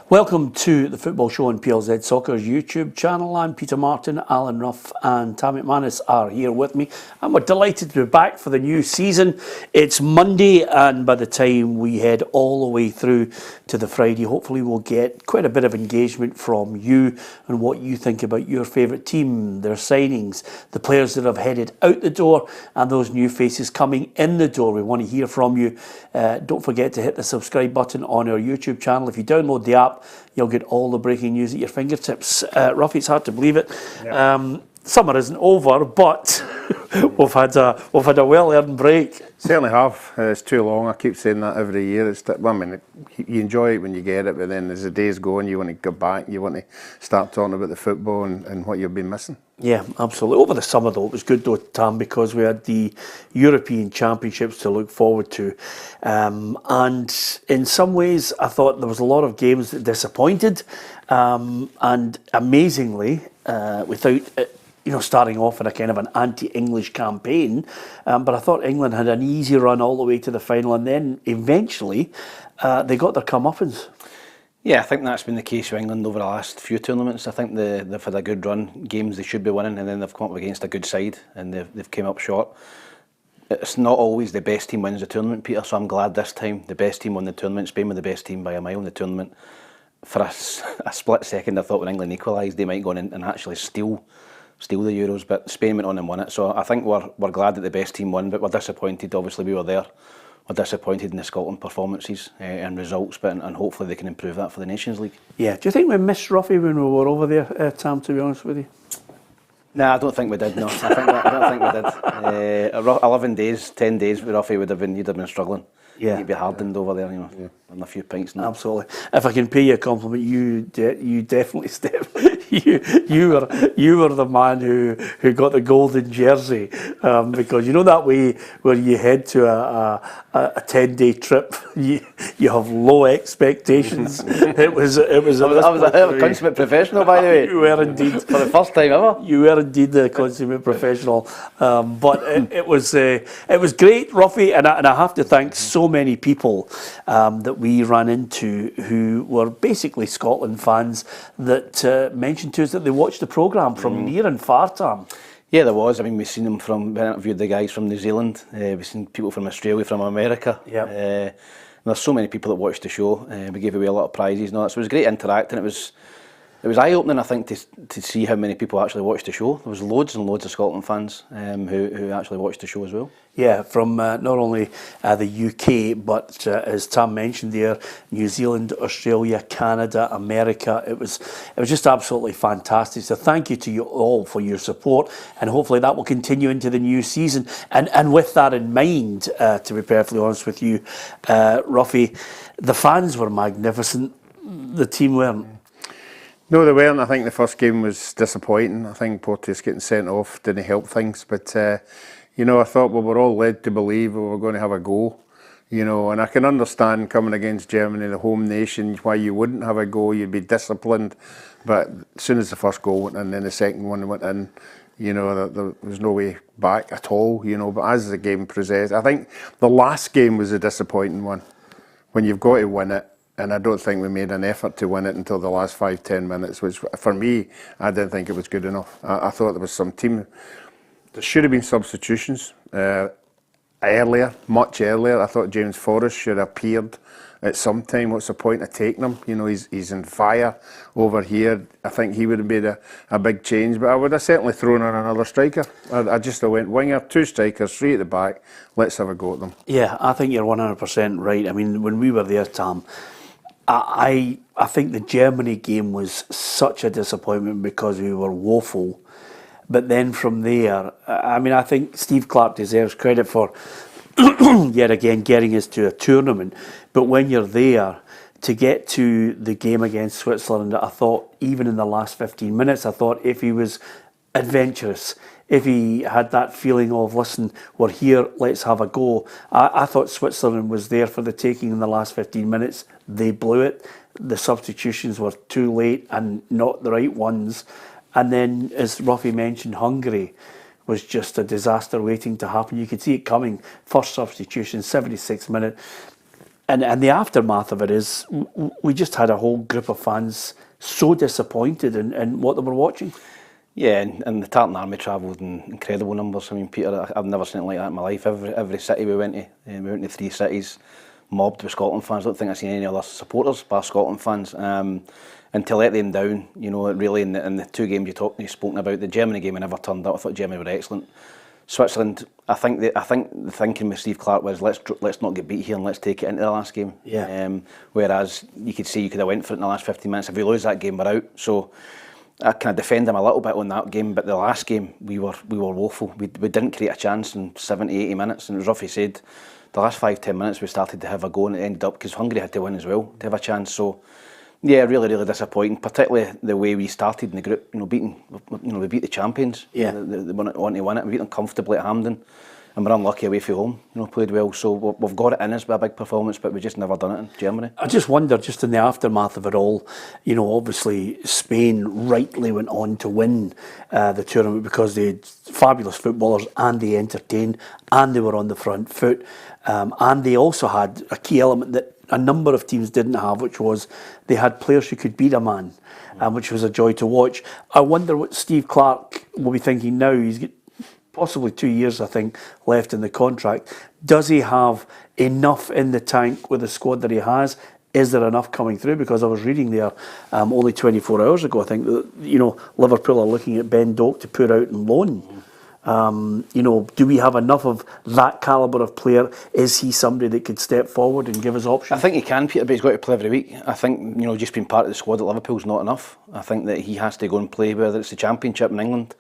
Welcome to the Football Show on PLZ Soccer's YouTube channel. I'm Peter Martin, Alan Ruff and Tam McManus are here with me. And we're delighted to be back for the new season. It's Monday, and by the time we head all the way through to the Friday, hopefully we'll get quite a bit of engagement from you and what you think about your favourite team, their signings, the players that have headed out the door and those new faces coming in the door. We want to hear from you. Don't forget to hit the subscribe button on our YouTube channel. If you download the app, you'll get all the breaking news at your fingertips. Ruffy, it's hard to believe it. Yep. Summer isn't over, but we've had a well-earned break. Certainly have. It's too long. I keep saying that every year. You enjoy it when you get it, but then as the days go on, you want to go back. You want to start talking about the football and what you've been missing. Yeah, absolutely. Over the summer, though, it was good, though, Tam, because we had the European Championships to look forward to. And in some ways, I thought there was a lot of games that disappointed. And amazingly, without starting off in a kind of an anti-English campaign, but I thought England had an easy run all the way to the final, and then eventually they got their comeuppance. Yeah, I think that's been the case with England over the last few tournaments. I think they've had a good run, games they should be winning, and then they've come up against a good side and they've came up short. It's not always the best team wins the tournament, Peter, so I'm glad this time the best team won the tournament. Spain were the best team by a mile in the tournament. For a split second, I thought when England equalised, they might go on and actually steal the Euros, but Spain went on and won it. So I think we're glad that the best team won, but we're disappointed. Obviously, we were there. We're disappointed in the Scotland performances and results, and hopefully they can improve that for the Nations League. Yeah, do you think we missed Ruffy when we were over there, Tam, to be honest with you? No, I don't think we did, no. I don't think we did. 11 days, 10 days with Ruffy you'd have been struggling. Yeah. You'd be hardened over there, on a few pints. Now. Absolutely. If I can pay you a compliment, you definitely step. You were the man who got the golden jersey, because you know that way where you head to a 10-day trip, you have low expectations. It was. I was a consummate professional, by the way. You were indeed for the first time ever. You were indeed the consummate professional, but it was great, Ruffy, and I have to thank so many people that we ran into who were basically Scotland fans that mentioned to us that they watched the programme from near and far, Tam. Yeah, there was. I mean, we've seen them we interviewed the guys from New Zealand. We've seen people from Australia, from America. Yeah. There's so many people that watched the show. We gave away a lot of prizes and all that. So it was great interacting. It was eye-opening, I think, to see how many people actually watched the show. There was loads and loads of Scotland fans who actually watched the show as well. Yeah, from not only the UK, but as Tam mentioned there, New Zealand, Australia, Canada, America. It was just absolutely fantastic. So thank you to you all for your support, and hopefully that will continue into the new season. And with that in mind, to be perfectly honest with you, Ruffy, the fans were magnificent. The team weren't. No, they weren't. I think the first game was disappointing. I think Porteous getting sent off didn't help things. But, I thought we were all led to believe we were going to have a go. And I can understand coming against Germany, the home nation, why you wouldn't have a go. You'd be disciplined. But as soon as the first goal went in, then the second one went in, there was no way back at all. But as the game progressed, I think the last game was a disappointing one. When you've got to win it. And I don't think we made an effort to win it until the last 5-10 minutes, which for me, I didn't think it was good enough. I thought there was some team, there should have been substitutions earlier, much earlier. I thought James Forrest should have appeared at some time. What's the point of taking him? He's in fire over here. I think he would have made a big change, but I would have certainly thrown on another striker. I just went winger, 2 strikers, 3 at the back. Let's have a go at them. Yeah, I think you're 100% right. I mean, when we were there, Tam, I think the Germany game was such a disappointment because we were woeful. But then from there, I think Steve Clarke deserves credit for yet again getting us to a tournament. But when you're there, to get to the game against Switzerland, I thought even in the last 15 minutes, I thought if he was adventurous, if he had that feeling of, listen, we're here, let's have a go. I thought Switzerland was there for the taking in the last 15 minutes. They blew it. The substitutions were too late and not the right ones. And then, as Ruffy mentioned, Hungary was just a disaster waiting to happen. You could see it coming. First substitution, 76th minute. And the aftermath of it is we just had a whole group of fans so disappointed in what they were watching. Yeah, and the Tartan Army travelled in incredible numbers. I mean, Peter, I've never seen it like that in my life. Every city we went to 3 cities, mobbed with Scotland fans. I don't think I've seen any other supporters bar Scotland fans. And to let them down, you know, really in the 2 games you've spoken about, the Germany game I never turned up. I thought Germany were excellent. Switzerland, I think the thinking with Steve Clarke was let's not get beat here and let's take it into the last game. Yeah. Whereas you could have went for it in the last 15 minutes. If we lose that game, we're out. So I kind of defend him a little bit on that game, but the last game we were woeful. We didn't create a chance in 70, 80 minutes, and as Ruffy said, the last 5-10 minutes we started to have a go and it ended up because Hungary had to win as well to have a chance. So yeah, really, really disappointing, particularly the way we started in the group. You know, we beat the champions. Yeah, they went on to win it. We beat them comfortably at Hampden, and we're unlucky away from home. You know, played well, so we've got it in us with a big performance, but we just never done it in Germany. I just wonder, just in the aftermath of it all, you know, obviously Spain rightly went on to win the tournament because they had fabulous footballers and they entertained and they were on the front foot, and they also had a key element that a number of teams didn't have, which was they had players who could beat a man, which was a joy to watch. I wonder what Steve Clarke will be thinking now. He's got possibly 2 years, I think, left in the contract. Does he have enough in the tank with the squad that he has? Is there enough coming through? Because I was reading there only 24 hours ago, I think, that, you know, Liverpool are looking at Ben Doak to put out on loan. You know, do we have enough of that calibre of player? Is he somebody that could step forward and give us options? I think he can, Peter, but he's got to play every week. I think, you know, just being part of the squad at Liverpool's not enough. I think that he has to go and play, whether it's the Championship in England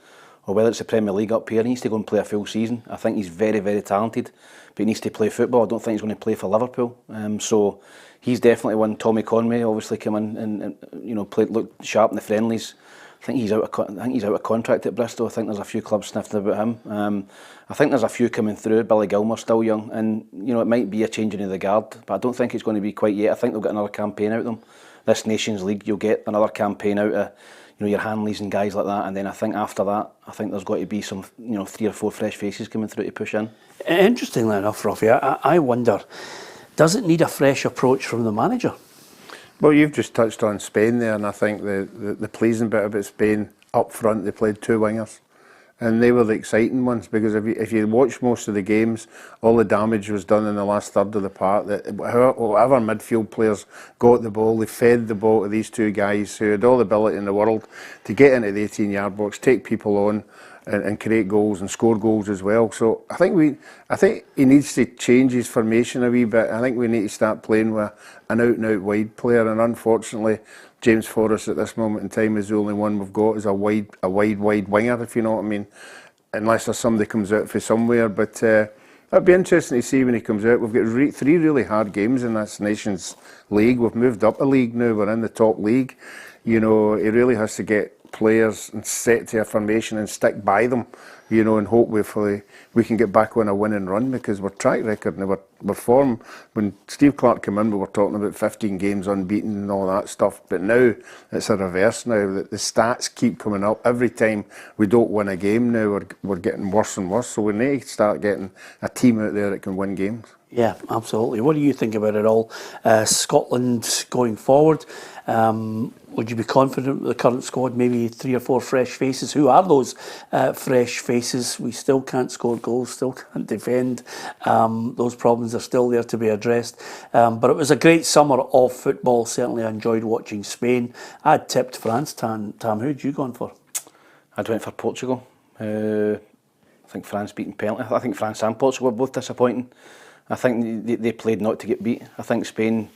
or whether it's the Premier League up here. He needs to go and play a full season. I think he's very, very talented, but he needs to play football. I don't think he's going to play for Liverpool. So he's definitely one. Tommy Conway obviously came in and you know, looked sharp in the friendlies. I think he's out of contract at Bristol. I think there's a few clubs sniffing about him. I think there's a few coming through. Billy Gilmour's still young, and you know, it might be a changing of the guard, but I don't think it's going to be quite yet. I think they'll get another campaign out of them. This Nations League, you'll get another campaign out of, you know, your Hanleys and guys like that, and then I think after that, I think there's got to be some, you know, 3 or 4 fresh faces coming through to push in. Interestingly enough, Ruffy, I wonder, does it need a fresh approach from the manager? Well, you've just touched on Spain there, and I think the pleasing bit about Spain, up front they played 2 wingers, and they were the exciting ones, because if you watch most of the games, all the damage was done in the last third of the park. That whatever midfield players got the ball, they fed the ball to these 2 guys who had all the ability in the world to get into the 18-yard box, take people on, and create goals and score goals as well. So I think he needs to change his formation a wee bit. I think we need to start playing with an out-and-out wide player, and unfortunately James Forrest at this moment in time is the only one we've got as a wide winger, if you know what I mean, unless there's somebody comes out for somewhere. But it'd be interesting to see when he comes out. We've got 3 really hard games in this Nations League. We've moved up a league now, we're in the top league. You know, he really has to get players and set to a formation and stick by them, you know, and hopefully we can get back on a winning run, because we're track record and we're form. When Steve Clarke came in, we were talking about 15 games unbeaten and all that stuff, but now it's a reverse now. The stats keep coming up. Every time we don't win a game now, we're getting worse and worse, so we need to start getting a team out there that can win games. Yeah, absolutely. What do you think about it all? Scotland going forward, would you be confident with the current squad, maybe 3 or 4 fresh faces? Who are those fresh faces? We still can't score goals, still can't defend. Those problems are still there to be addressed. But it was a great summer of football. Certainly I enjoyed watching Spain. I tipped France, Tam. Who'd you gone for? I went for Portugal. I think France beating penalty. I think France and Portugal were both disappointing. I think they played not to get beat. I think Spain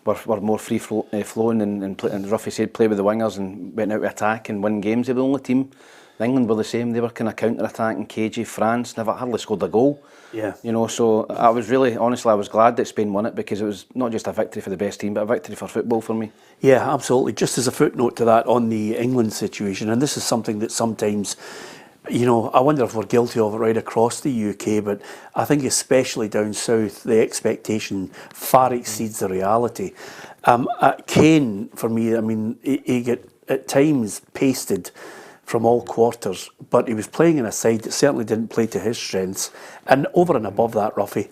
were more free-flowing and Ruffy said, play with the wingers and went out to attack and win games. They were the only team. England were the same. They were kind of counter-attacking, cagey. France hardly scored a goal. Yeah. You know, so I was honestly, I was glad that Spain won it, because it was not just a victory for the best team, but a victory for football for me. Yeah, absolutely. Just as a footnote to that on the England situation, and this is something that sometimes, you know, I wonder if we're guilty of it right across the UK, but I think especially down south, the expectation far exceeds the reality. Kane, for me, I mean, he got at times pasted from all quarters, but he was playing in a side that certainly didn't play to his strengths. And over and above that, Ruffy,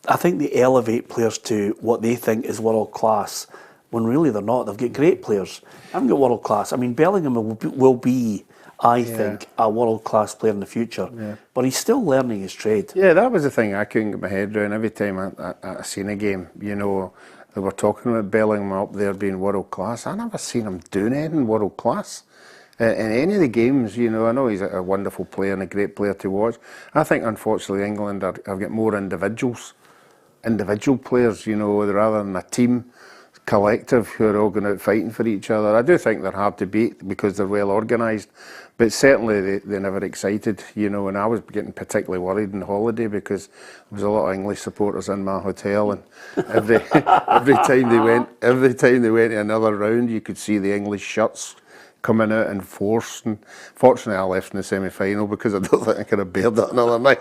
I think they elevate players to what they think is world class, when really they're not. They've got great players. They haven't got world class. I mean, Bellingham will be I think, a world class player in the future. Yeah. But he's still learning his trade. Yeah, that was the thing I couldn't get my head around. Every time I seen a game, you know, they were talking about Bellingham up there being world class. I never seen him doing anything world class. In any of the games, you know, I know he's a wonderful player and a great player to watch. I think, unfortunately, England have got more individual players, you know, rather than a team, collective, who are all going out fighting for each other. I do think they're hard to beat because they're well organised, but certainly they never excited, you know, and I was getting particularly worried on holiday because there was a lot of English supporters in my hotel, and every time they went to another round, you could see the English shirts coming out in force. And fortunately I left in the semi-final because I don't think I could have bared that another night.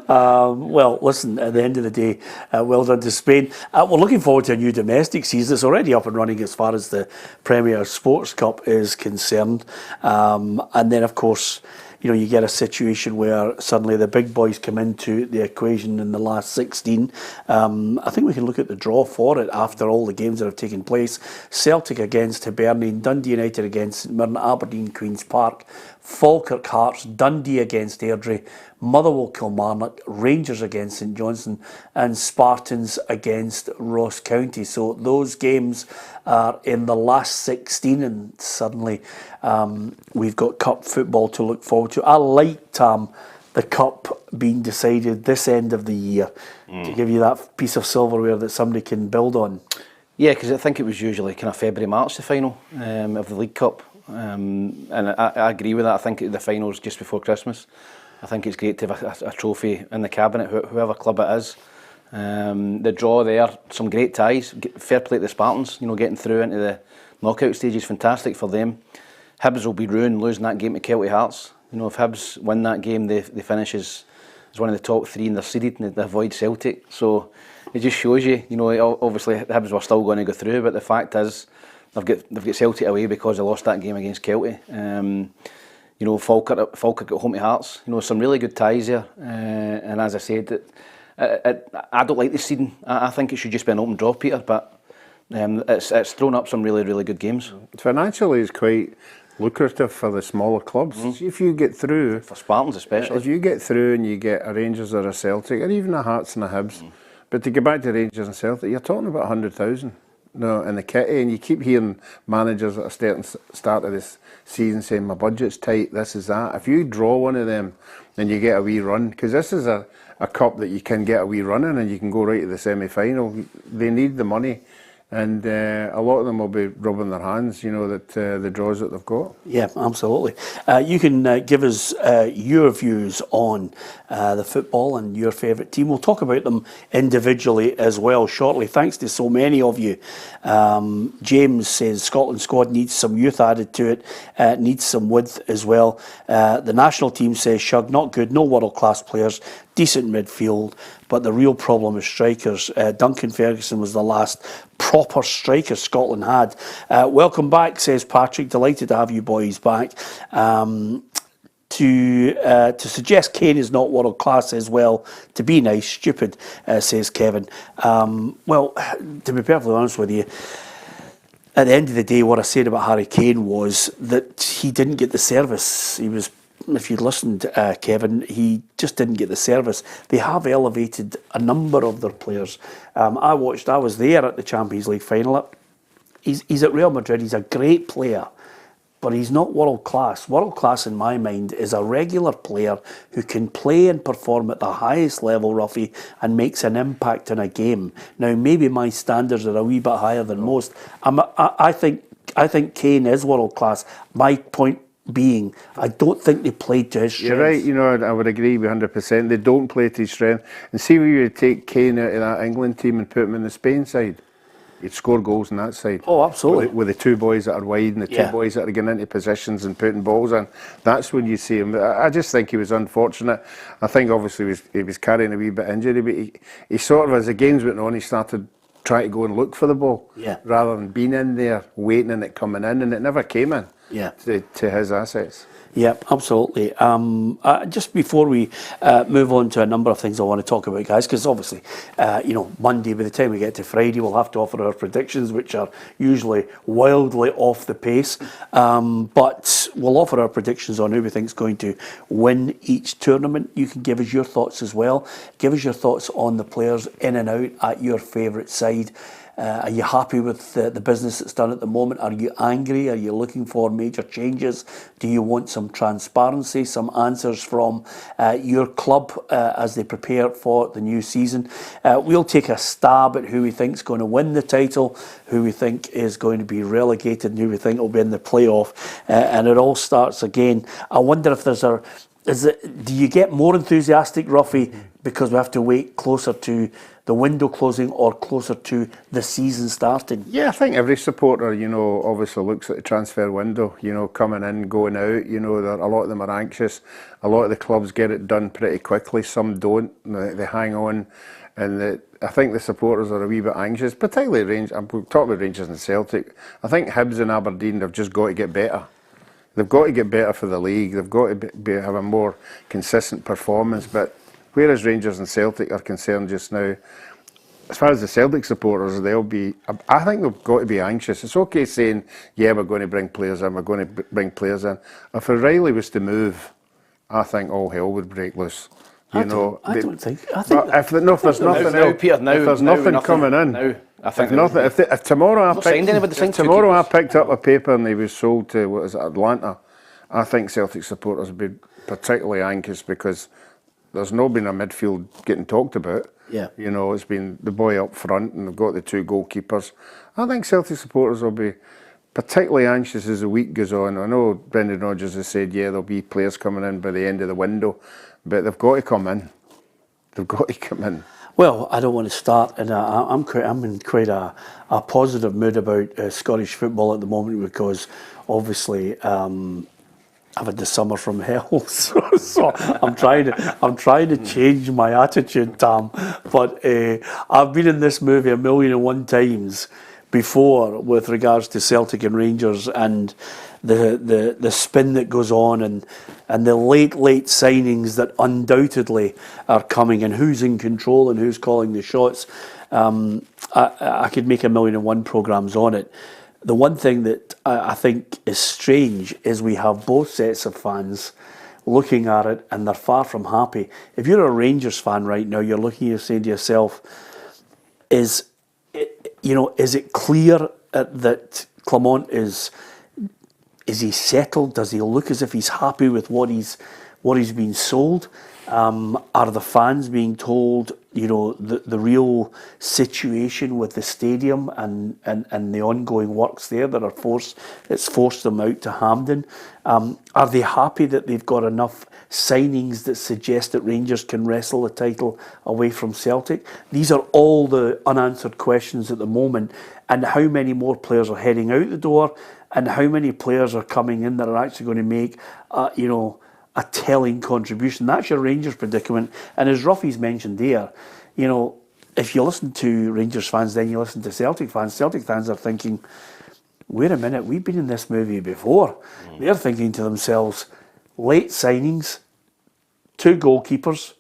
Well, listen, at the end of the day, well done to Spain. We're looking forward to a new domestic season. It's already up and running as far as the Premier Sports Cup is concerned. And then, of course, you know, you get a situation where suddenly the big boys come into the equation in the last 16. I think we can look at the draw for it after all the games that have taken place. Celtic against Hibernian, Dundee United against St Mirren, Aberdeen, Queen's Park, Falkirk Hearts, Dundee against Airdrie, Motherwell Kilmarnock, Rangers against St Johnstone, and Spartans against Ross County. So those games are in the last 16, and suddenly we've got cup football to look forward to. I like, the cup being decided this end of the year to give you that piece of silverware that somebody can build on. Yeah, because I think it was usually kind of February, March, the final of the League Cup. And I agree with that. I think the final's just before Christmas. I think it's great to have a trophy in the cabinet, whoever club it is. The draw there, some great ties. Fair play to the Spartans, you know, getting through into the knockout stage is fantastic for them. Hibs will be ruined losing that game to Celtic Hearts. You know, if Hibs win that game, they finish as one of the top three and they're seeded and they avoid Celtic. So it just shows you, you know, obviously Hibs were still going to go through, but the fact is they've got Celtic away because they lost that game against Celtic. You know, Falkirk got home to Hearts. You know, some really good ties there. And as I said, I don't like the seeding. I think it should just be an open draw, Peter. But it's thrown up some really, really good games. Financially, it's quite lucrative for the smaller clubs. If you get through, for Spartans especially, if you get through and you get a Rangers or a Celtic, or even a Hearts and a Hibs, but to get back to Rangers and Celtic, you're talking about 100,000. No, in the kitty, and you keep hearing managers at a start of this season saying my budget's tight, this is that. If you draw one of them, then you get a wee run, because this is a cup that you can get a wee run in and you can go right to the semi-final. They need the money, and a lot of them will be rubbing their hands, you know, that the draws that they've got. Yeah, absolutely. You can give us your views on the football and your favourite team. We'll talk about them individually as well shortly. Thanks to so many of you. James says Scotland squad needs some youth added to it, needs some width as well. The national team says Shug, not good, no world-class players, decent midfield, but the real problem is strikers. Duncan Ferguson was the last proper striker Scotland had. Welcome back, says Patrick. Delighted to have you boys back. To suggest Kane is not world class as well, to be nice, stupid, says Kevin. Well, to be perfectly honest with you, at the end of the day, what I said about Harry Kane was that he didn't get the service. He was, if you listened, Kevin, he just didn't get the service. They have elevated a number of their players. I was there at the Champions League final. He's at Real Madrid. He's a great player, but he's not world class. World class, in my mind, is a regular player who can play and perform at the highest level, Ruffy, and makes an impact in a game. Now, maybe my standards are a wee bit higher than most. I think Kane is world class. My point being, I don't think they played to his strength. You're right, you know, I would agree with 100%. They don't play to his strength. And see, if you would take Kane out of that England team and put him in the Spain side, he'd score goals on that side. Oh, absolutely. With the two boys that are wide and the two boys that are getting into positions and putting balls in. That's when you see him. I just think he was unfortunate. I think obviously he was carrying a wee bit of injury, but he sort of, as the games went on, he started trying to go and look for the ball rather than being in there, waiting and it coming in, and it never came in. to his assets. Yep, absolutely. Just before we move on to a number of things I want to talk about, guys, because obviously, Monday, by the time we get to Friday, we'll have to offer our predictions, which are usually wildly off the pace. But we'll offer our predictions on who we think is going to win each tournament. You can give us your thoughts as well. Give us your thoughts on the players in and out at your favourite side. Are you happy with the business that's done at the moment? Are you angry? Are you looking for major changes? Do you want some transparency, some answers from your club as they prepare for the new season? We'll take a stab at who we think is going to win the title, who we think is going to be relegated, and who we think will be in the playoff. And it all starts again. I wonder if do you get more enthusiastic, Ruffy, because we have to wait closer to the window closing or closer to the season starting? Yeah, I think every supporter, obviously looks at the transfer window, coming in, going out. A lot of them are anxious. A lot of the clubs get it done pretty quickly. Some don't. They hang on. And I think the supporters are a wee bit anxious, particularly Rangers. I'm talking about Rangers and Celtic. I think Hibs and Aberdeen have just got to get better. They've got to get better for the league. They've got to have a more consistent performance. But whereas Rangers and Celtic are concerned just now, as far as the Celtic supporters, I think they've got to be anxious. It's okay saying, yeah, we're going to bring players in, If O'Reilly was to move, I think all hell would break loose. I don't think. If there's nothing coming in, if tomorrow I picked up a paper and he was sold to Atlanta, I think Celtic supporters would be particularly anxious because there's not been a midfield getting talked about. Yeah. It's been the boy up front and they've got the two goalkeepers. I think Celtic supporters will be particularly anxious as the week goes on. I know Brendan Rodgers has said, there'll be players coming in by the end of the window, but they've got to come in. They've got to come in. Well, I don't want to start, and I'm in quite a positive mood about Scottish football at the moment because obviously I've had the summer from hell, so I'm trying to change my attitude, Tam. But I've been in this movie 1,000,001 times before with regards to Celtic and Rangers and the spin that goes on and the late signings that undoubtedly are coming and who's in control and who's calling the shots. I could make 1,000,001 programmes on it. The one thing that I think is strange is we have both sets of fans looking at it and they're far from happy. If you're a Rangers fan right now, you're looking and saying to yourself, is it clear that Clement is he settled? Does he look as if he's happy with what he's been sold? Are the fans being told, the real situation with the stadium and the ongoing works there that it's forced them out to Hampden? Are they happy that they've got enough signings that suggest that Rangers can wrestle the title away from Celtic? These are all the unanswered questions at the moment. And how many more players are heading out the door? And how many players are coming in that are actually going to make, a telling contribution? That's your Rangers predicament. And as Ruffy's mentioned there, if you listen to Rangers fans, then you listen to Celtic fans. Celtic fans are thinking, wait a minute, we've been in this movie before. They're thinking to themselves, late signings, two goalkeepers,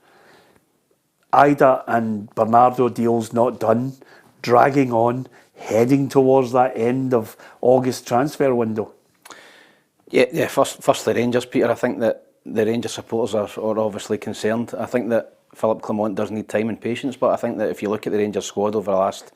Ida and Bernardo deals not done, dragging on, heading towards that end of August transfer window. Yeah. First the Rangers, Peter. I think that the Rangers supporters are obviously concerned. I think that Philip Clement does need time and patience, but I think that if you look at the Rangers squad over the last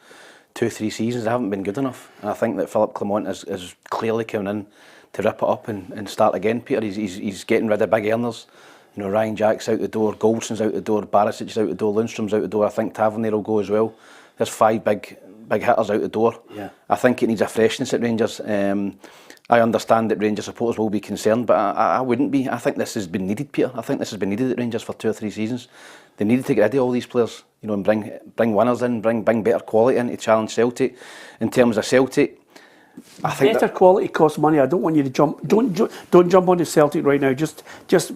2-3 seasons, they haven't been good enough. And I think that Philip Clement is clearly coming in to rip it up and start again, Peter. He's getting rid of big earners. Ryan Jack's out the door, Goldson's out the door, Barisic's out the door, Lundstrom's out the door. I think Tavernier will go as well. There's 5 big hitters out the door. Yeah. I think it needs a freshness at Rangers. I understand that Rangers supporters will be concerned, but I wouldn't be. I think this has been needed, Peter. I think this has been needed at Rangers for 2 or 3 seasons. They needed to get rid of all these players, and bring winners in, bring better quality in to challenge Celtic. In terms of Celtic, I think better quality costs money. I don't want you to jump. Don't jump onto Celtic right now. Just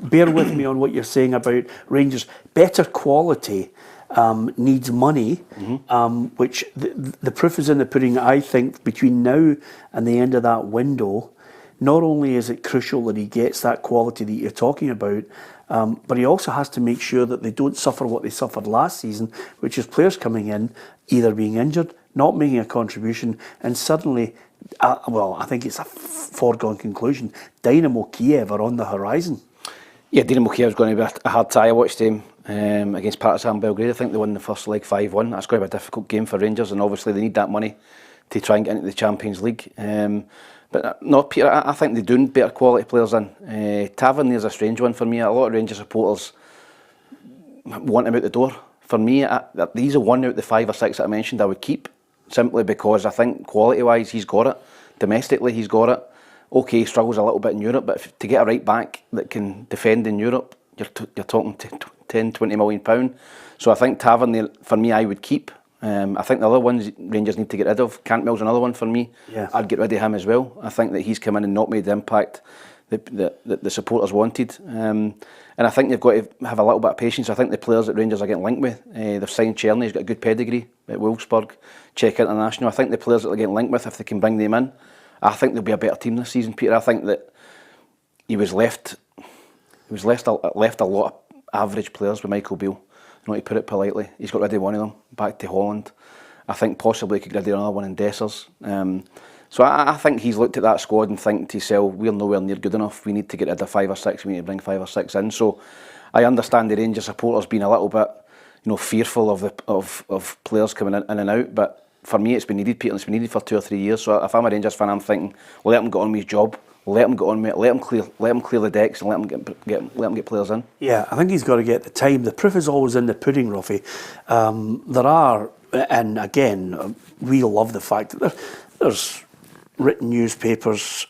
bear with me on what you're saying about Rangers. Better quality needs money, which the proof is in the pudding. I think between now and the end of that window, not only is it crucial that he gets that quality that you're talking about, but he also has to make sure that they don't suffer what they suffered last season, which is players coming in, either being injured, not making a contribution, and suddenly, I think it's a foregone conclusion, Dynamo Kiev are on the horizon. Yeah, Dynamo Kiev is going to be a hard tie. I watched them against Partizan Belgrade. I think they won the first leg 5-1. That's going to be a difficult game for Rangers, and obviously they need that money to try and get into the Champions League. But no, Peter, I think they're doing better quality players in. Tavernier's a strange one for me. A lot of Rangers supporters want him out the door. For me, he's a one out of the 5 or 6 that I mentioned I would keep, simply because I think quality-wise he's got it. Domestically he's got it. Okay, he struggles a little bit in Europe, but to get a right back that can defend in Europe, you're talking £10-20 million. So I think Tavernier, for me, I would keep. I think the other ones Rangers need to get rid of. Cantwell's another one for me. Yeah. I'd get rid of him as well. I think that he's come in and not made the impact that the supporters wanted. And I think they've got to have a little bit of patience. I think the players that Rangers are getting linked with, they've signed Czerny, he's got a good pedigree at Wolfsburg, Czech international. I think the players that they're getting linked with, if they can bring them in, I think they'll be a better team this season, Peter. I think that he was left a lot of average players with Michael Beale. You know, to put it politely, he's got rid of one of them back to Holland. I think possibly he could get rid of another one in Dessers. So I think he's looked at that squad and think to himself, we're nowhere near good enough. We need to get rid of 5 or 6. We need to bring 5 or 6 in. So I understand the Rangers supporters being a little bit, fearful of players coming in and out. But for me, it's been needed, Peter. It's been needed for 2 or 3 years. So if I'm a Rangers fan, I'm thinking, let him get on with his job. Let him get on with it. Let him clear the decks and let him get players in. Yeah, I think he's got to get the time. The proof is always in the pudding, Ruffy. There are, and again, we love the fact that there's written newspapers,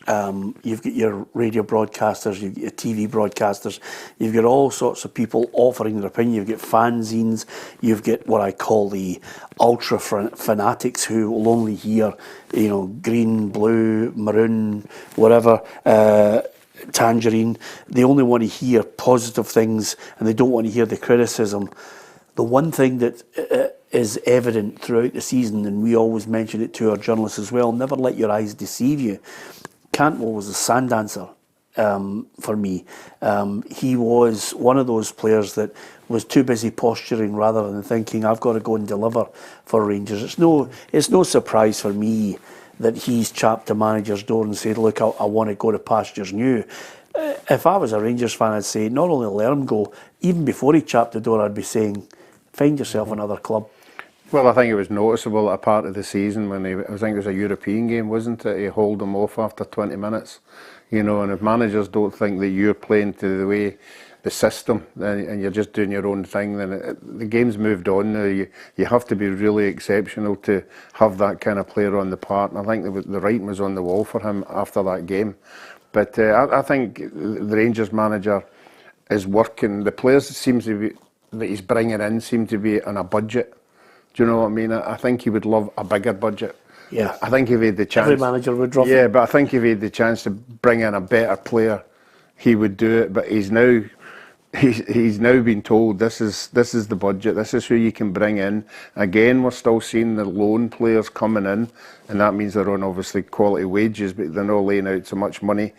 you've got your radio broadcasters, you've got your TV broadcasters, you've got all sorts of people offering their opinion, you've got fanzines, you've got what I call the ultra fanatics who will only hear, green, blue, maroon, whatever, tangerine. They only want to hear positive things and they don't want to hear the criticism. The one thing that is evident throughout the season, and we always mention it to our journalists as well, never let your eyes deceive you. Cantwell was a sand dancer for me. He was one of those players that was too busy posturing rather than thinking, I've got to go and deliver for Rangers. It's no surprise for me that he's chapped the manager's door and said, look, I want to go to pastures new. If I was a Rangers fan, I'd say not only let him go, even before he chapped the door, I'd be saying, find yourself another club. Well, I think it was noticeable at a part of the season when I think it was a European game, wasn't it? He hauled them off after 20 minutes. And if managers don't think that you're playing to the way the system and you're just doing your own thing, then the game's moved on now. You have to be really exceptional to have that kind of player on the part. And I think the writing was on the wall for him after that game. But I think the Rangers manager is working. The players that he's bringing in seem to be on a budget. Do you know what I mean? I think he would love a bigger budget. Yeah. I think if he had the chance... Every manager would drop Yeah, but I think if he had the chance to bring in a better player, he would do it. But he's now been told this is the budget, this is who you can bring in. Again, we're still seeing the loan players coming in, and that means they're on obviously quality wages, but they're not laying out so much money.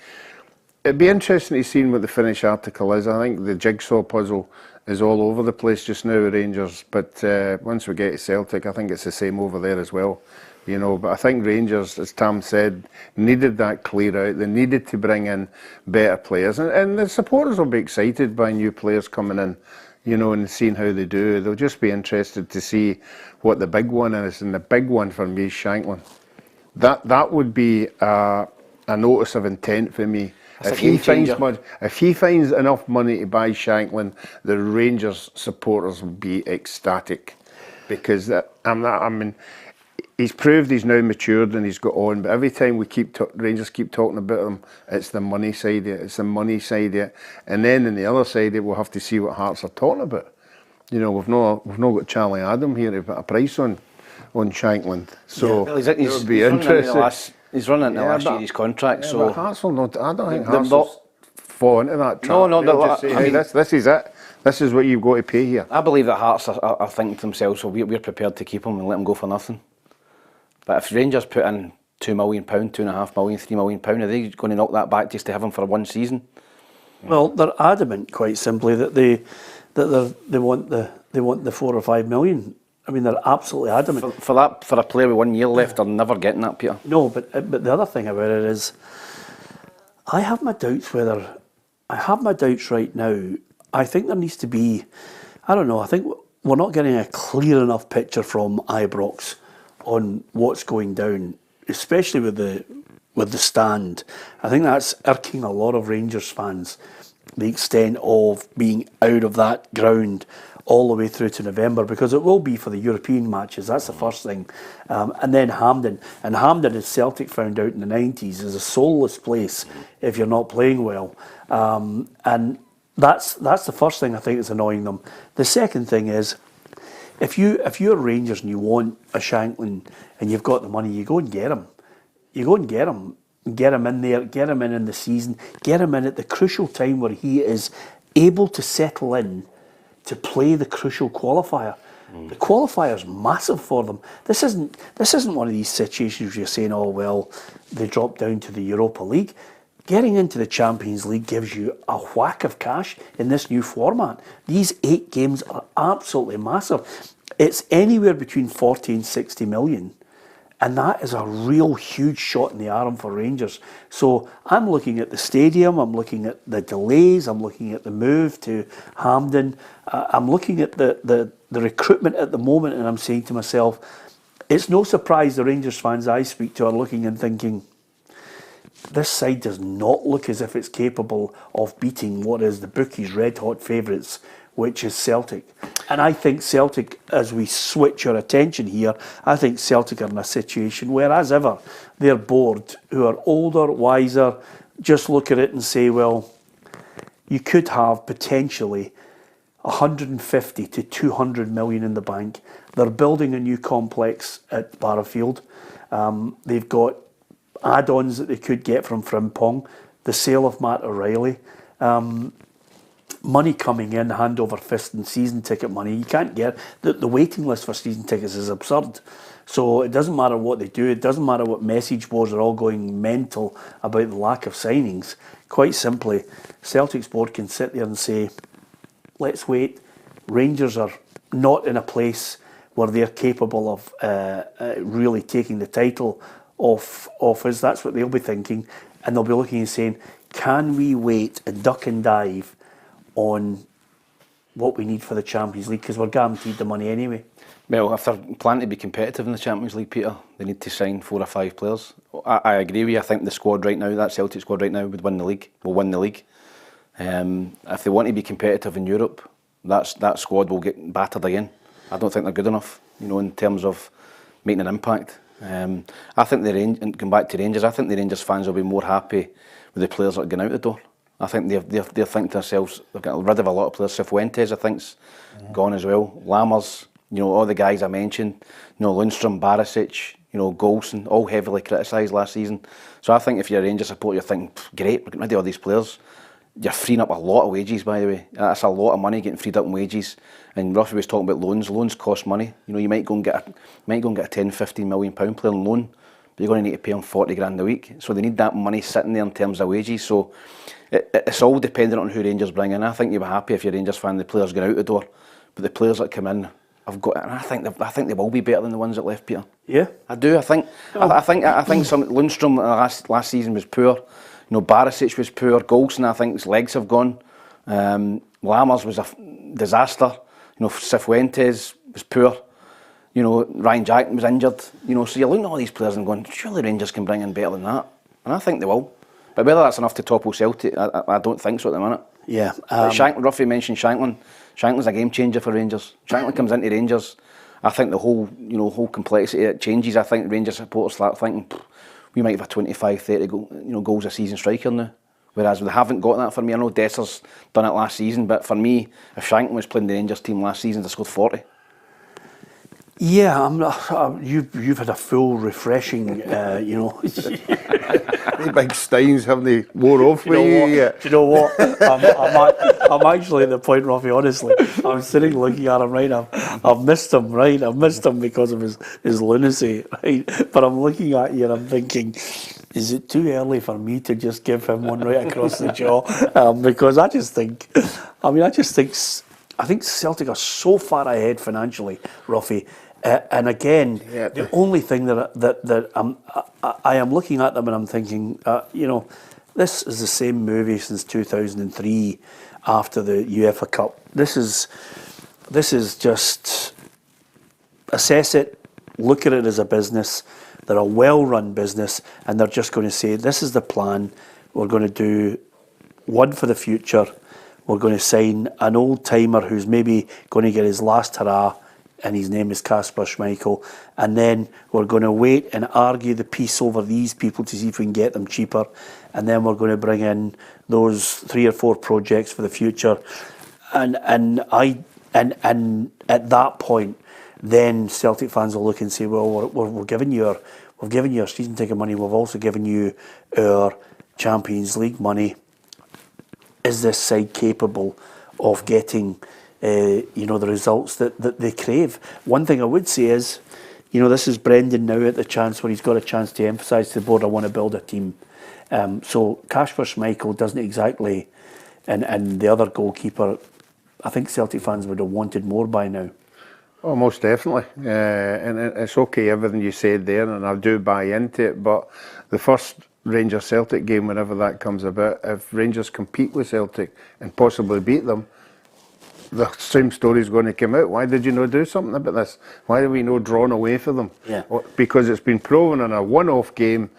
It'd be interesting to see what the Finnish article is. I think the jigsaw puzzle is all over the place just now with Rangers, but once we get to Celtic, I think it's the same over there as well. But I think Rangers, as Tam said, needed that clear out. They needed to bring in better players, and the supporters will be excited by new players coming in, and seeing how they do. They'll just be interested to see what the big one is, and the big one for me is Shankland. That would be a notice of intent for me. If he finds enough money to buy Shankland, the Rangers supporters will be ecstatic, because he's proved he's now matured and he's got on. But every time Rangers keep talking about him, it's the money side of it. It's the money side of it, and then on the other side of it, we'll have to see what Hearts are talking about. We've not got Charlie Adam here to put a price on Shankland, so it would be interesting. He's running into last year his contract, so but Hearts will not. I don't think Hearts will fall into that trap. No, they'll just say, hey, this is it. This is what you've got to pay here. I believe that Hearts are thinking to themselves, well, we're prepared to keep him and let him go for nothing. But if Rangers put in £2 million, £2.5 million, £3 million? Are they going to knock that back just to have him for one season? Well, they're adamant, quite simply, that they want the 4 or 5 million. I mean, they're absolutely adamant. For a player with 1 year left, they're never getting that, Peter. No, but the other thing about it is, I have my doubts right now. I think there needs to be, I don't know, I think we're not getting a clear enough picture from Ibrox on what's going down, especially with the stand. I think that's irking a lot of Rangers fans, the extent of being out of that ground all the way through to November, because it will be for the European matches. That's the first thing. And then Hampden. And Hampden, as Celtic found out in the 90s, is a soulless place if you're not playing well. And that's the first thing I think is annoying them. The second thing is, if you're Rangers and you want a Shankland and you've got the money, you go and get him. You go and get him. Get him in there, get him in the season, get him in at the crucial time where he is able to settle in to play the crucial qualifier. The qualifier's massive for them. This isn't one of these situations where you're saying, oh well, they dropped down to the Europa League. Getting into the Champions League gives you a whack of cash in this new format. These 8 games are absolutely massive. It's anywhere between 40 and 60 million. And that is a real huge shot in the arm for Rangers. So I'm looking at the stadium, I'm looking at the delays, I'm looking at the move to Hampden, I'm looking at the recruitment at the moment, and I'm saying to myself, it's no surprise the Rangers fans I speak to are looking and thinking, this side does not look as if it's capable of beating what is the bookies' red-hot favourites, which is Celtic. And I think Celtic, as we switch our attention here, I think Celtic are in a situation where, as ever, their board, who are older, wiser, just look at it and say, well, you could have potentially 150 to 200 million in the bank. They're building a new complex at Barrowfield. They've got add-ons that they could get from Frimpong, the sale of Matt O'Reilly, money coming in hand over fist and season ticket money. You can't get the waiting list for season tickets is absurd. So it doesn't matter what they do, it doesn't matter what message boards are all going mental about the lack of signings. Quite simply, Celtic's board can sit there and say, let's wait. Rangers are not in a place where they're capable of really taking the title off us. That's what they'll be thinking, and they'll be looking and saying, can we wait and duck and dive on what we need for the Champions League, because we're guaranteed the money anyway. Well, if they're planning to be competitive in the Champions League, Peter, they need to sign 4 or 5 players. I agree with you. I think the squad right now, that Celtic squad right now, will win the league. If they want to be competitive in Europe, that squad will get battered again. I don't think they're good enough, in terms of making an impact. I think going back to Rangers, I think the Rangers fans will be more happy with the players that are going out the door. I think they're thinking to themselves, they've got rid of a lot of players. Cifuentes, I think's gone as well. Lammers, all the guys I mentioned, Lundstrom, Barisic, Golson, all heavily criticised last season. So I think if you're a Rangers supporter, you're thinking, great, we're getting rid of all these players. You're freeing up a lot of wages, by the way. That's a lot of money getting freed up in wages. And Ruffy was talking about loans. Loans cost money. You might go and get a 10, 15 million pound player on loan, but you're going to need to pay them 40 grand a week. So they need that money sitting there in terms of wages. So it's all dependent on who Rangers bring in. I think you'll be happy if you're a Rangers fan, the players going out the door, but the players that come in have got. And I think they will be better than the ones that left, Peter. Yeah, I do. I think some Lundstrom last season was poor. Barisic was poor. Golson, I think his legs have gone. Lammers was a disaster. Cifuentes was poor. Ryan Jackson was injured. So you're looking at all these players and going, surely Rangers can bring in better than that. And I think they will. But whether that's enough to topple Celtic, I don't think so at the minute. Yeah. Ruffy mentioned Shankland. Shankland's a game changer for Rangers. Shankland comes into Rangers. I think the whole complexity it changes. I think Rangers supporters start thinking, we might have a 25, 30 goals a season striker now. Whereas they haven't got that for me. I know Desser's done it last season, but for me, if Shankland was playing the Rangers team last season, they scored 40. Yeah, you've had a full refreshing, you know. The big steins haven't they wore off with you yet? Do you know what? I'm actually at the point, Ruffy, honestly. I'm sitting looking at him, right? I've missed him, right? I've missed him because of his lunacy, right? But I'm looking at you and I'm thinking, is it too early for me to just give him one right across the jaw? Because I think Celtic are so far ahead financially, Ruffy. And again, the only thing that I am looking at them and I'm thinking, you know, this is the same movie since 2003 after the UEFA Cup. This is just assess it, look at it as a business. They're a well-run business, and they're just going to say, this is the plan. We're going to do one for the future. We're going to sign an old-timer who's maybe going to get his last hurrah, and his name is Kasper Schmeichel. And then we're going to wait and argue the peace over these people to see if we can get them cheaper. And then we're going to bring in those 3 or 4 projects for the future. And at that point, then Celtic fans will look and say, well, we've given you our season ticket money. We've also given you our Champions League money. Is this side capable of getting the results that they crave? One thing I would say is, this is Brendan now at the chance where he's got a chance to emphasise to the board, I want to build a team. So Kasper Schmeichel doesn't exactly, and the other goalkeeper, I think Celtic fans would have wanted more by now. Oh, most definitely. And it's okay, everything you said there, and I do buy into it, but the first Rangers-Celtic game, whenever that comes about, if Rangers compete with Celtic and possibly beat them, the same story is going to come out. Why did you not do something about this? Why are we not drawn away for them? Yeah. Because it's been proven in a one-off game,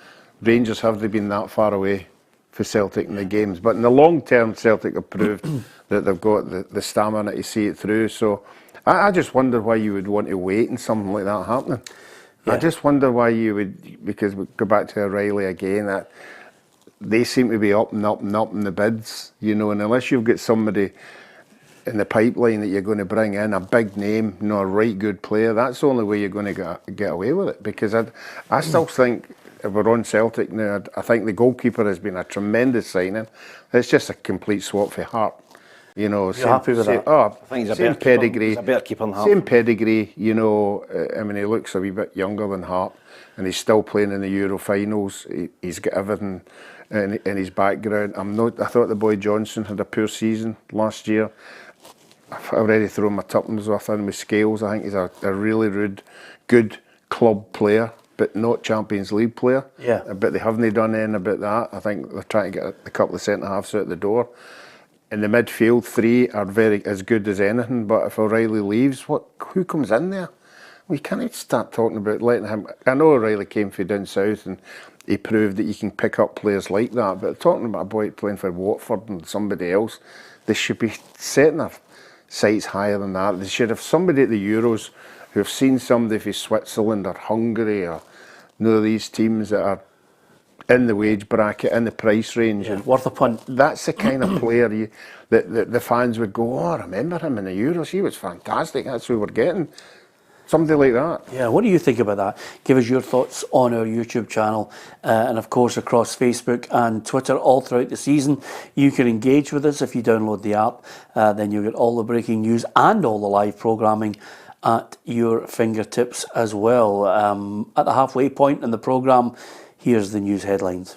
Rangers haven't been that far away for Celtic in the games. But in the long term, Celtic have proved that they've got the stamina to see it through. So I just wonder why you would want to wait in something like that happening. Yeah. I just wonder why you would, because we go back to O'Reilly again, that they seem to be up and up and up in the bids, and unless you've got somebody in the pipeline that you're going to bring in, a big name, a right good player, that's the only way you're going to get away with it. Because I still think, if we're on Celtic now, I think the goalkeeper has been a tremendous signing. It's just a complete swap for Hart. You're happy with that? Oh, I think he's same pedigree. He's a better keeper than Hart. Same pedigree, he looks a wee bit younger than Hart, and he's still playing in the Euro finals. He's got everything in his background. I thought the boy Johnson had a poor season last year. I've already thrown my tuppence with him with Scales. I think he's a really good club player, but not Champions League player. Yeah. But they haven't done anything about that. I think they're trying to get a couple of centre-halves out the door. In the midfield, 3 are very as good as anything, but if O'Reilly leaves, who comes in there? We can't start talking about letting him. I know O'Reilly came from down south and he proved that you can pick up players like that, but talking about a boy playing for Watford and somebody else, they should be setting their sights higher than that. They should have somebody at the Euros who have seen somebody from Switzerland or Hungary or none of these teams that are in the wage bracket, in the price range. Yeah, worth a punt. That's the kind of player that the fans would go, I remember him in the Euros, he was fantastic, that's who we're getting. Somebody like that. Yeah, what do you think about that? Give us your thoughts on our YouTube channel and of course across Facebook and Twitter all throughout the season. You can engage with us if you download the app. Then you'll get all the breaking news and all the live programming at your fingertips as well. At the halfway point in the programme, here's the news headlines.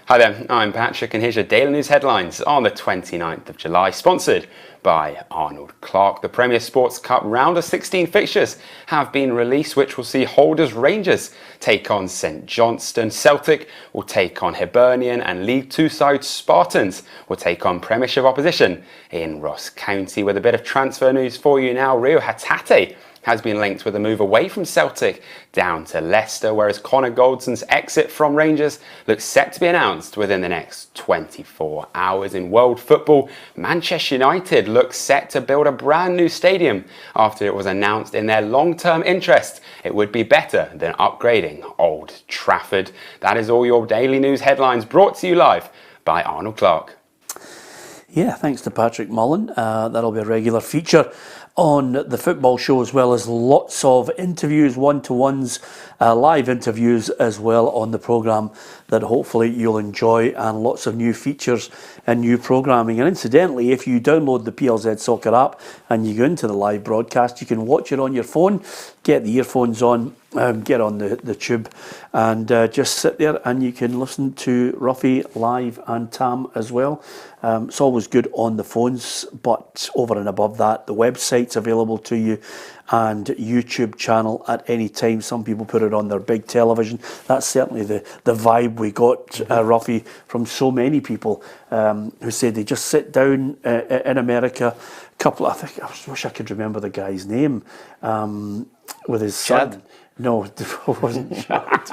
Hi there, I'm Patrick and here's your daily news headlines on the 29th of July, sponsored by Arnold Clarke. The Premier Sports Cup round of 16 fixtures have been released, which will see holders Rangers take on St Johnstone, Celtic will take on Hibernian, and League Two side Spartans will take on Premiership opposition in Ross County. With a bit of transfer news for you now, Rio Hatate has been linked with a move away from Celtic down to Leicester, whereas Connor Goldson's exit from Rangers looks set to be announced within the next 24 hours. In world football, Manchester United looks set to build a brand new stadium after it was announced in their long-term interest it would be better than upgrading Old Trafford. That is all your daily news headlines, brought to you live by Arnold Clarke. Yeah, thanks to Patrick Mullen. That'll be a regular feature on the football show, as well as lots of interviews, one-to-ones, live interviews as well on the programme that hopefully you'll enjoy, and lots of new features and new programming. And incidentally, if you download the PLZ Soccer app and you go into the live broadcast, you can watch it on your phone, get the earphones on, get on the tube, and just sit there and you can listen to Ruffy live and Tam as well. It's always good on the phones, but over and above that, the website's available to you and YouTube channel at any time. Some people put it on their big television. That's certainly the vibe we got, Ruffy, from so many people who said they just sit down in America. I wish I could remember the guy's name, with his Chad? son. No, it wasn't Chad.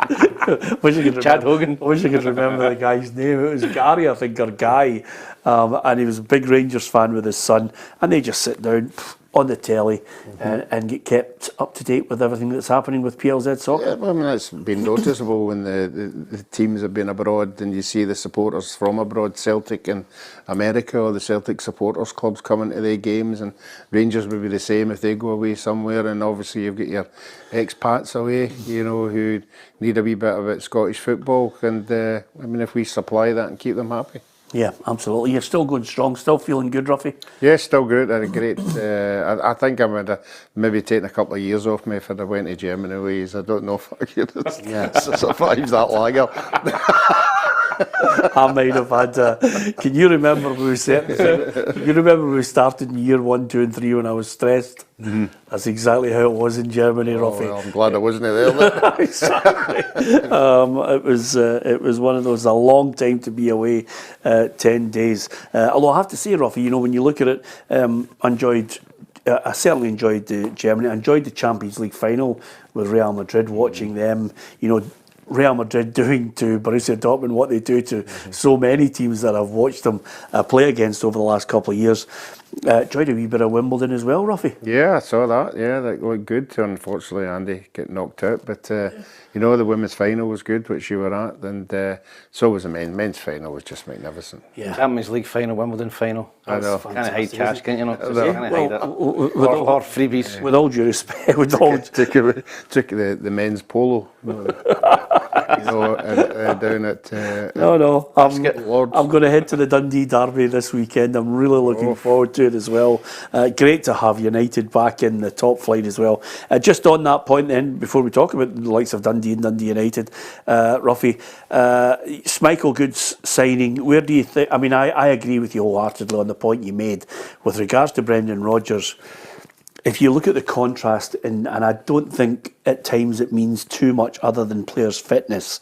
Chad Hogan. I wish I could remember the guy's name. It was Gary, I think, or Guy. And he was a big Rangers fan with his son. And they just sit down on the telly and get kept up to date with everything that's happening with PLZ Soccer. Yeah, well, I mean, that's been noticeable when the teams have been abroad and you see the supporters from abroad, Celtic in America, or the Celtic supporters clubs coming to their games, and Rangers would be the same if they go away somewhere. And obviously you've got your expats away, you know, who need a wee bit of Scottish football, and I mean, if we supply that and keep them happy. Yeah, absolutely. You're still going strong, still feeling good, Ruffy? Yeah, still good. I had a great. I think I would have maybe taken a couple of years off me if I'd have went to Germany ways. I don't know if I could have survived that lager. I might have had. Can you remember when we started in year 1, 2, and 3 when I was stressed? Mm-hmm. That's exactly how it was in Germany, Ruffy. Well, I'm glad I wasn't there. Exactly. It was one of those, a long time to be away, 10 days. Although I have to say, Ruffy, you know, when you look at it, I certainly enjoyed Germany. I enjoyed the Champions League final with Real Madrid, watching them, you know, Real Madrid doing to Borussia Dortmund what they do to so many teams that I've watched them play against over the last couple of years. Enjoyed a wee bit of Wimbledon as well, Ruffy. Yeah, I saw that. Yeah, that looked good. Unfortunately, Andy get knocked out. But, you know, the women's final was good, which you were at. And so was the men's final was just magnificent. Yeah. Champions League final, Wimbledon final. I know. Kind of hide cash, can't you know? Well, Or freebies. With all due respect, took the men's polo. You know, down at No. I'm Lords. going to head to the Dundee Derby this weekend. I'm really looking forward to it as well. Great to have United back in the top flight as well. Just on that point then, before we talk about the likes of Dundee and Dundee United, Ruffy, Schmeichel, good signing. Where do you think, I mean, I agree with you wholeheartedly on the point you made with regards to Brendan Rodgers. If you look at the contrast, and I don't think at times it means too much other than players' fitness,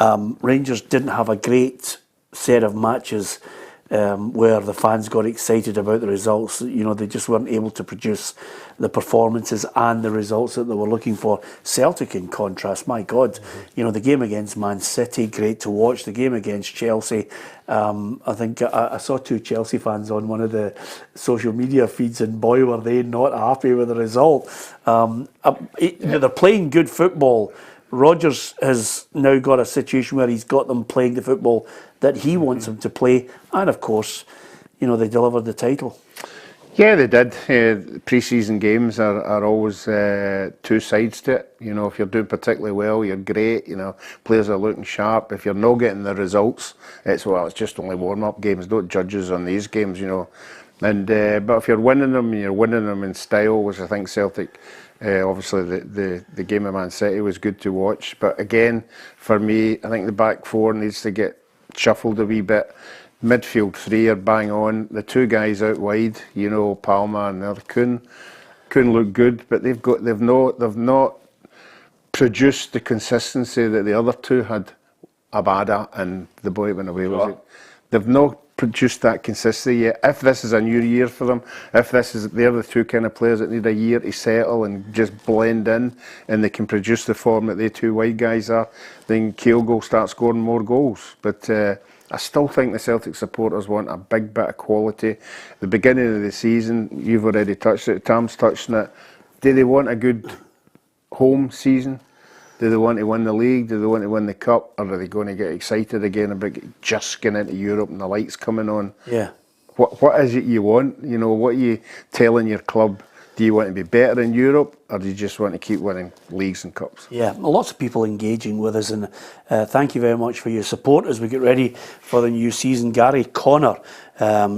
Rangers didn't have a great set of matches where the fans got excited about the results. You know, they just weren't able to produce the performances and the results that they were looking for. Celtic, in contrast, my God, you know, the game against Man City, great to watch. The game against Chelsea, I think I saw 2 Chelsea fans on one of the social media feeds, and boy, were they not happy with the result. They're playing good football. Rodgers has now got a situation where he's got them playing the football that he wants them to play, and of course, you know, they delivered the title. Yeah, they did. Pre-season games are always 2 sides to it. You know, if you're doing particularly well, you're great. You know, players are looking sharp. If you're not getting the results, it's just only warm-up games. Don't judge us on these games, you know. And but if you're winning them, you're winning them in style, which I think Celtic. Obviously, the game of Man City was good to watch. But again, for me, I think the back 4 needs to get shuffled a wee bit. Midfield 3 are bang on. The 2 guys out wide, you know, Palma and the other Kuhn look good, but they've not produced the consistency that the other 2 had. Abada and the boy went away. Was it? They've not produced that consistency yet. If this is a new year for them, if they're the 2 kind of players that need a year to settle and just blend in, and they can produce the form that they 2 wide guys are, then Kyogo will start scoring more goals. But I still think the Celtic supporters want a big bit of quality. The beginning of the season, you've already touched it, Tam's touched on it. Do they want a good home season? Do they want to win the league? Do they want to win the cup? Or are they going to get excited again about just getting into Europe and the lights coming on? Yeah. What is it you want? You know, what are you telling your club Do you want to be better in Europe, or do you just want to keep winning leagues and cups? Yeah, lots of people engaging with us, and thank you very much for your support as we get ready for the new season. Gary Connor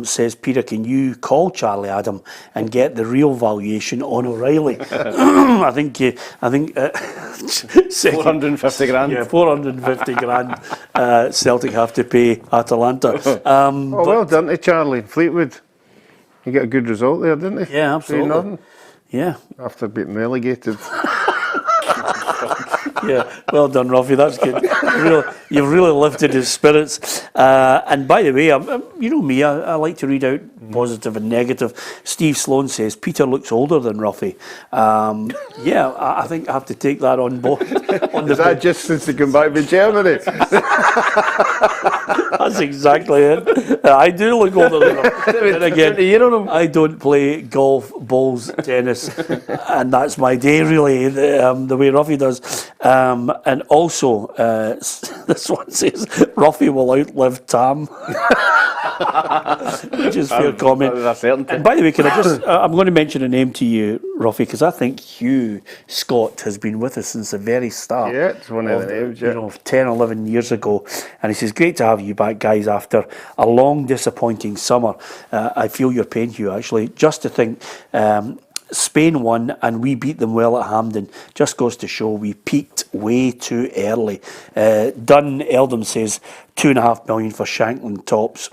says, Peter, can you call Charlie Adam and get the real valuation on O'Reilly? I think 450 grand. Yeah, 450 grand Celtic have to pay Atalanta. Well done to Charlie. Fleetwood. He got a good result there, didn't he? Yeah, absolutely. Yeah. After being relegated. Yeah, well done, Ruffy. That's good. You've really lifted his spirits. And by the way, you know me, I like to read out positive and negative. Steve Sloan says Peter looks older than Ruffy. Yeah, I think I have to take that on board. Is that just since he came back from Germany? That's exactly it. I do look older than him. And again, I don't play golf, bowls, tennis, and that's my day really, the way Ruffy does. And also, this one says, Ruffy will outlive Tam. Which is fair comment. And by the way, can I just, I'm going to mention a name to you, Ruffy, because I think Hugh Scott has been with us since the very start. Yeah, it's one of the names, you know, 10, 11 years ago. And he says, great to have you back, guys, after a long, disappointing summer. I feel your pain, Hugh, actually. Just to think, Spain won and we beat them well at Hampden. Just goes to show we peaked way too early. Dunn Eldham says 2.5 million for Shankland tops.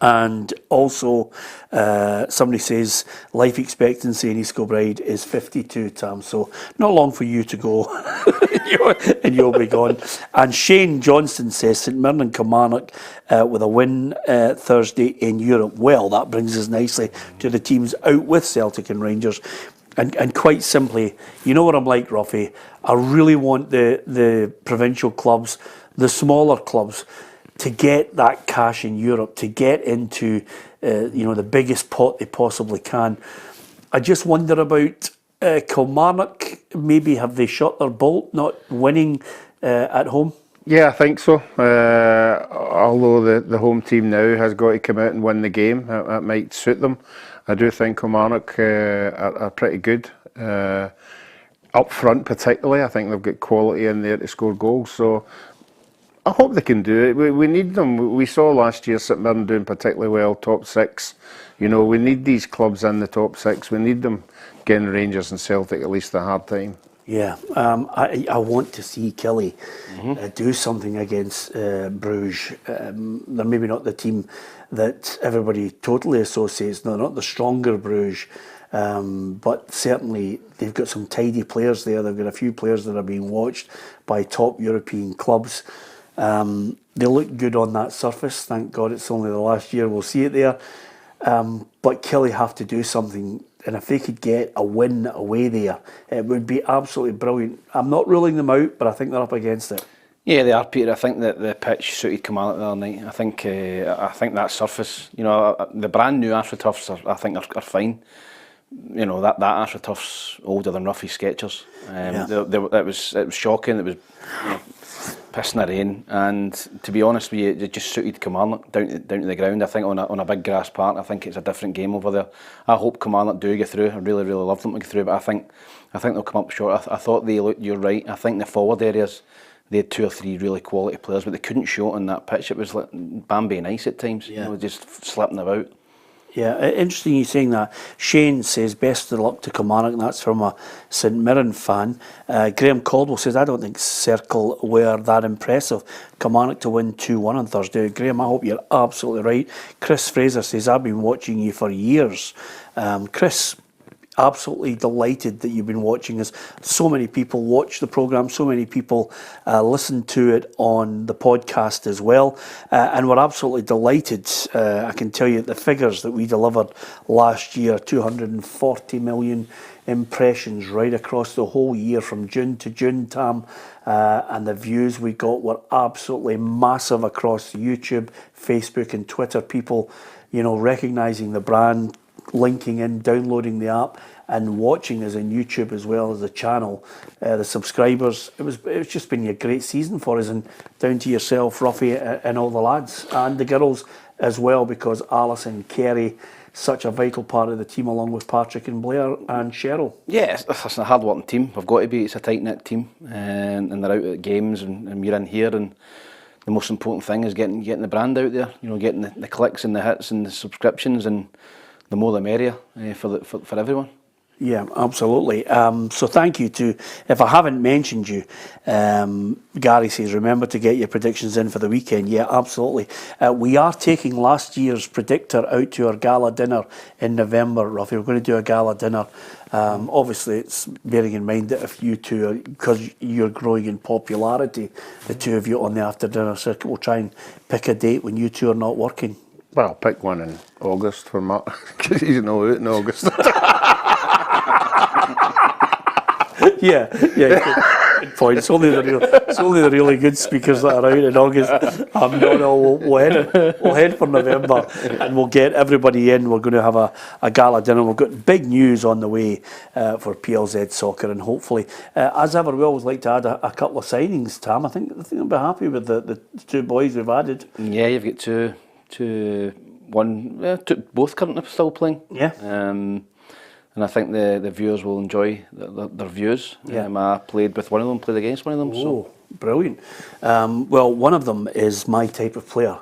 And also, somebody says life expectancy in East Kilbride is 52, Tam. So not long for you to go, and you'll be gone. And Shane Johnston says St Mirren and Kilmarnock with a win Thursday in Europe. Well, that brings us nicely to the teams out with Celtic and Rangers. And quite simply, you know what I'm like, Ruffy? I really want the provincial clubs, the smaller clubs, to get that cash in Europe, to get into the biggest pot they possibly can. I just wonder about Kilmarnock. Maybe have they shot their bolt, not winning at home? Yeah, I think so. Although the home team now has got to come out and win the game, that might suit them. I do think Kilmarnock are pretty good. Up front particularly, I think they've got quality in there to score goals. So I hope they can do it. We need them. We saw last year St Mirren doing particularly well, top six. You know, we need these clubs in the top six. We need them getting Rangers and Celtic at least a hard time. Yeah, I want to see Kelly do something against Brugge. They're maybe not the team that everybody totally associates. They're not the stronger Brugge. But certainly they've got some tidy players there. They've got a few players that are being watched by top European clubs. They look good on that surface. Thank God it's only the last year we'll see it there. But Kelly have to do something, and if they could get a win away there, it would be absolutely brilliant. I'm not ruling them out, but I think they're up against it. Yeah, they are, Peter. I think that the pitch suited Kilmarnock the other night. I think that surface, the brand new AstroTurfs I think are fine. You know, that AstroTurf's older than Ruffy's Skechers. It was shocking. It was pissing the rain, and to be honest with you, it just suited Kilmarnock down to the ground. I think on a big grass park, I think it's a different game over there. I hope Kilmarnock do get through. I really love them to get through, but I think they'll come up short. I thought they looked. You're right. I think the forward areas, they had 2 or 3 really quality players, but they couldn't show it on that pitch. It was like Bambi and ice at times. Yeah. Just slipping about. Yeah, interesting you saying that. Shane says best of luck to Kilmarnock, and that's from a St Mirren fan. Graham Caldwell says, I don't think Cercle were that impressive. Kilmarnock to win 2-1 on Thursday. Graham, I hope you're absolutely right. Chris Fraser says, I've been watching you for years. Chris, absolutely delighted that you've been watching us. So many people watch the programme, so many people listen to it on the podcast as well, and we're absolutely delighted. I can tell you the figures that we delivered last year, 240 million impressions right across the whole year from June to June, Tam, and the views we got were absolutely massive across YouTube, Facebook and Twitter. People, recognising the brand, linking in, downloading the app and watching us on YouTube as well as the channel, the subscribers. It's just been a great season for us, and down to yourself, Ruffy, and all the lads and the girls as well, because Alison, Kerry, such a vital part of the team, along with Patrick and Blair and Cheryl. Yeah, it's a hard working team. We've got to be. It's a tight knit team, and they're out at games, and we're in here. And the most important thing is getting the brand out there. You know, getting the clicks and the hits and the subscriptions, and the more the merrier for everyone. Yeah, absolutely. So thank you to, if I haven't mentioned you, Gary says, remember to get your predictions in for the weekend. Yeah, absolutely. We are taking last year's predictor out to our gala dinner in November, Ruffy. We're going to do a gala dinner. Obviously, it's bearing in mind that if you two, because you're growing in popularity, the two of you on the after dinner circuit will try and pick a date when you two are not working. Well, pick one in August for Mark, because he's not out in August. Yeah, good point. It's only the really good speakers that are out in August. We'll head for November, and we'll get everybody in. We're going to have a gala dinner. We've got big news on the way for PLZ Soccer, and hopefully, as ever, we always like to add a couple of signings. Tam, I think I'll be happy with the two boys we've added. Yeah, you've got both currently still playing. Yeah. And I think the viewers will enjoy their views. Yeah. I played with one of them, played against one of them. Oh, brilliant. Well, one of them is my type of player.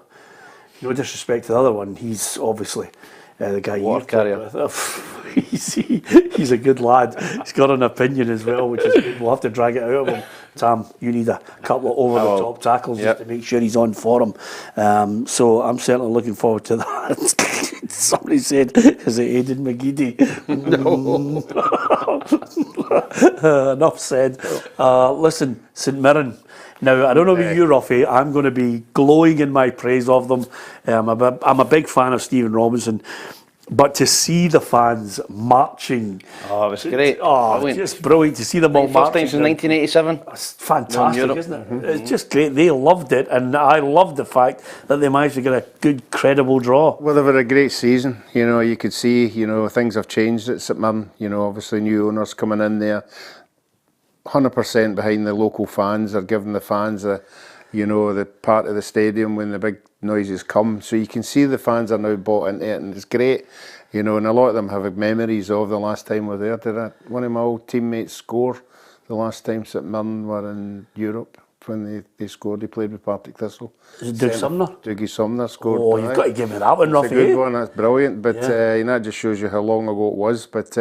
No disrespect to the other one. He's obviously the guy Water you've played with. He's a good lad. He's got an opinion as well, which is good. We'll have to drag it out of him. Tam, you need a couple of over-the-top tackles just to make sure he's on form. So I'm certainly looking forward to that. Somebody said, is it Aidan McGeady? No. Enough said. Listen, St Mirren. Now, I don't know about you, Ruffy. I'm going to be glowing in my praise of them. I'm a big fan of Stephen Robinson. But to see the fans marching... Oh, it was great. Oh, brilliant. Just brilliant to see them all marching. First time since 1987. It's fantastic, isn't it? Mm-hmm. It's just great. They loved it, and I loved the fact that they managed to get a good, credible draw. Well, they've had a great season. You know, you could see, things have changed at St Mirren. Obviously new owners coming in there. 100% behind the local fans. They're giving the fans the part of the stadium when the big noises come. So you can see the fans are now bought into it, and it's great. And a lot of them have memories of the last time we're there. Did one of my old teammates score the last time St Mirren were in Europe? When they scored, they played with Partick Thistle. Is it Doug Sumner? Dougie Sumner scored. Oh, you've got to give me that one, Ruffy. It's a good one, that's brilliant. But that just shows you how long ago it was. But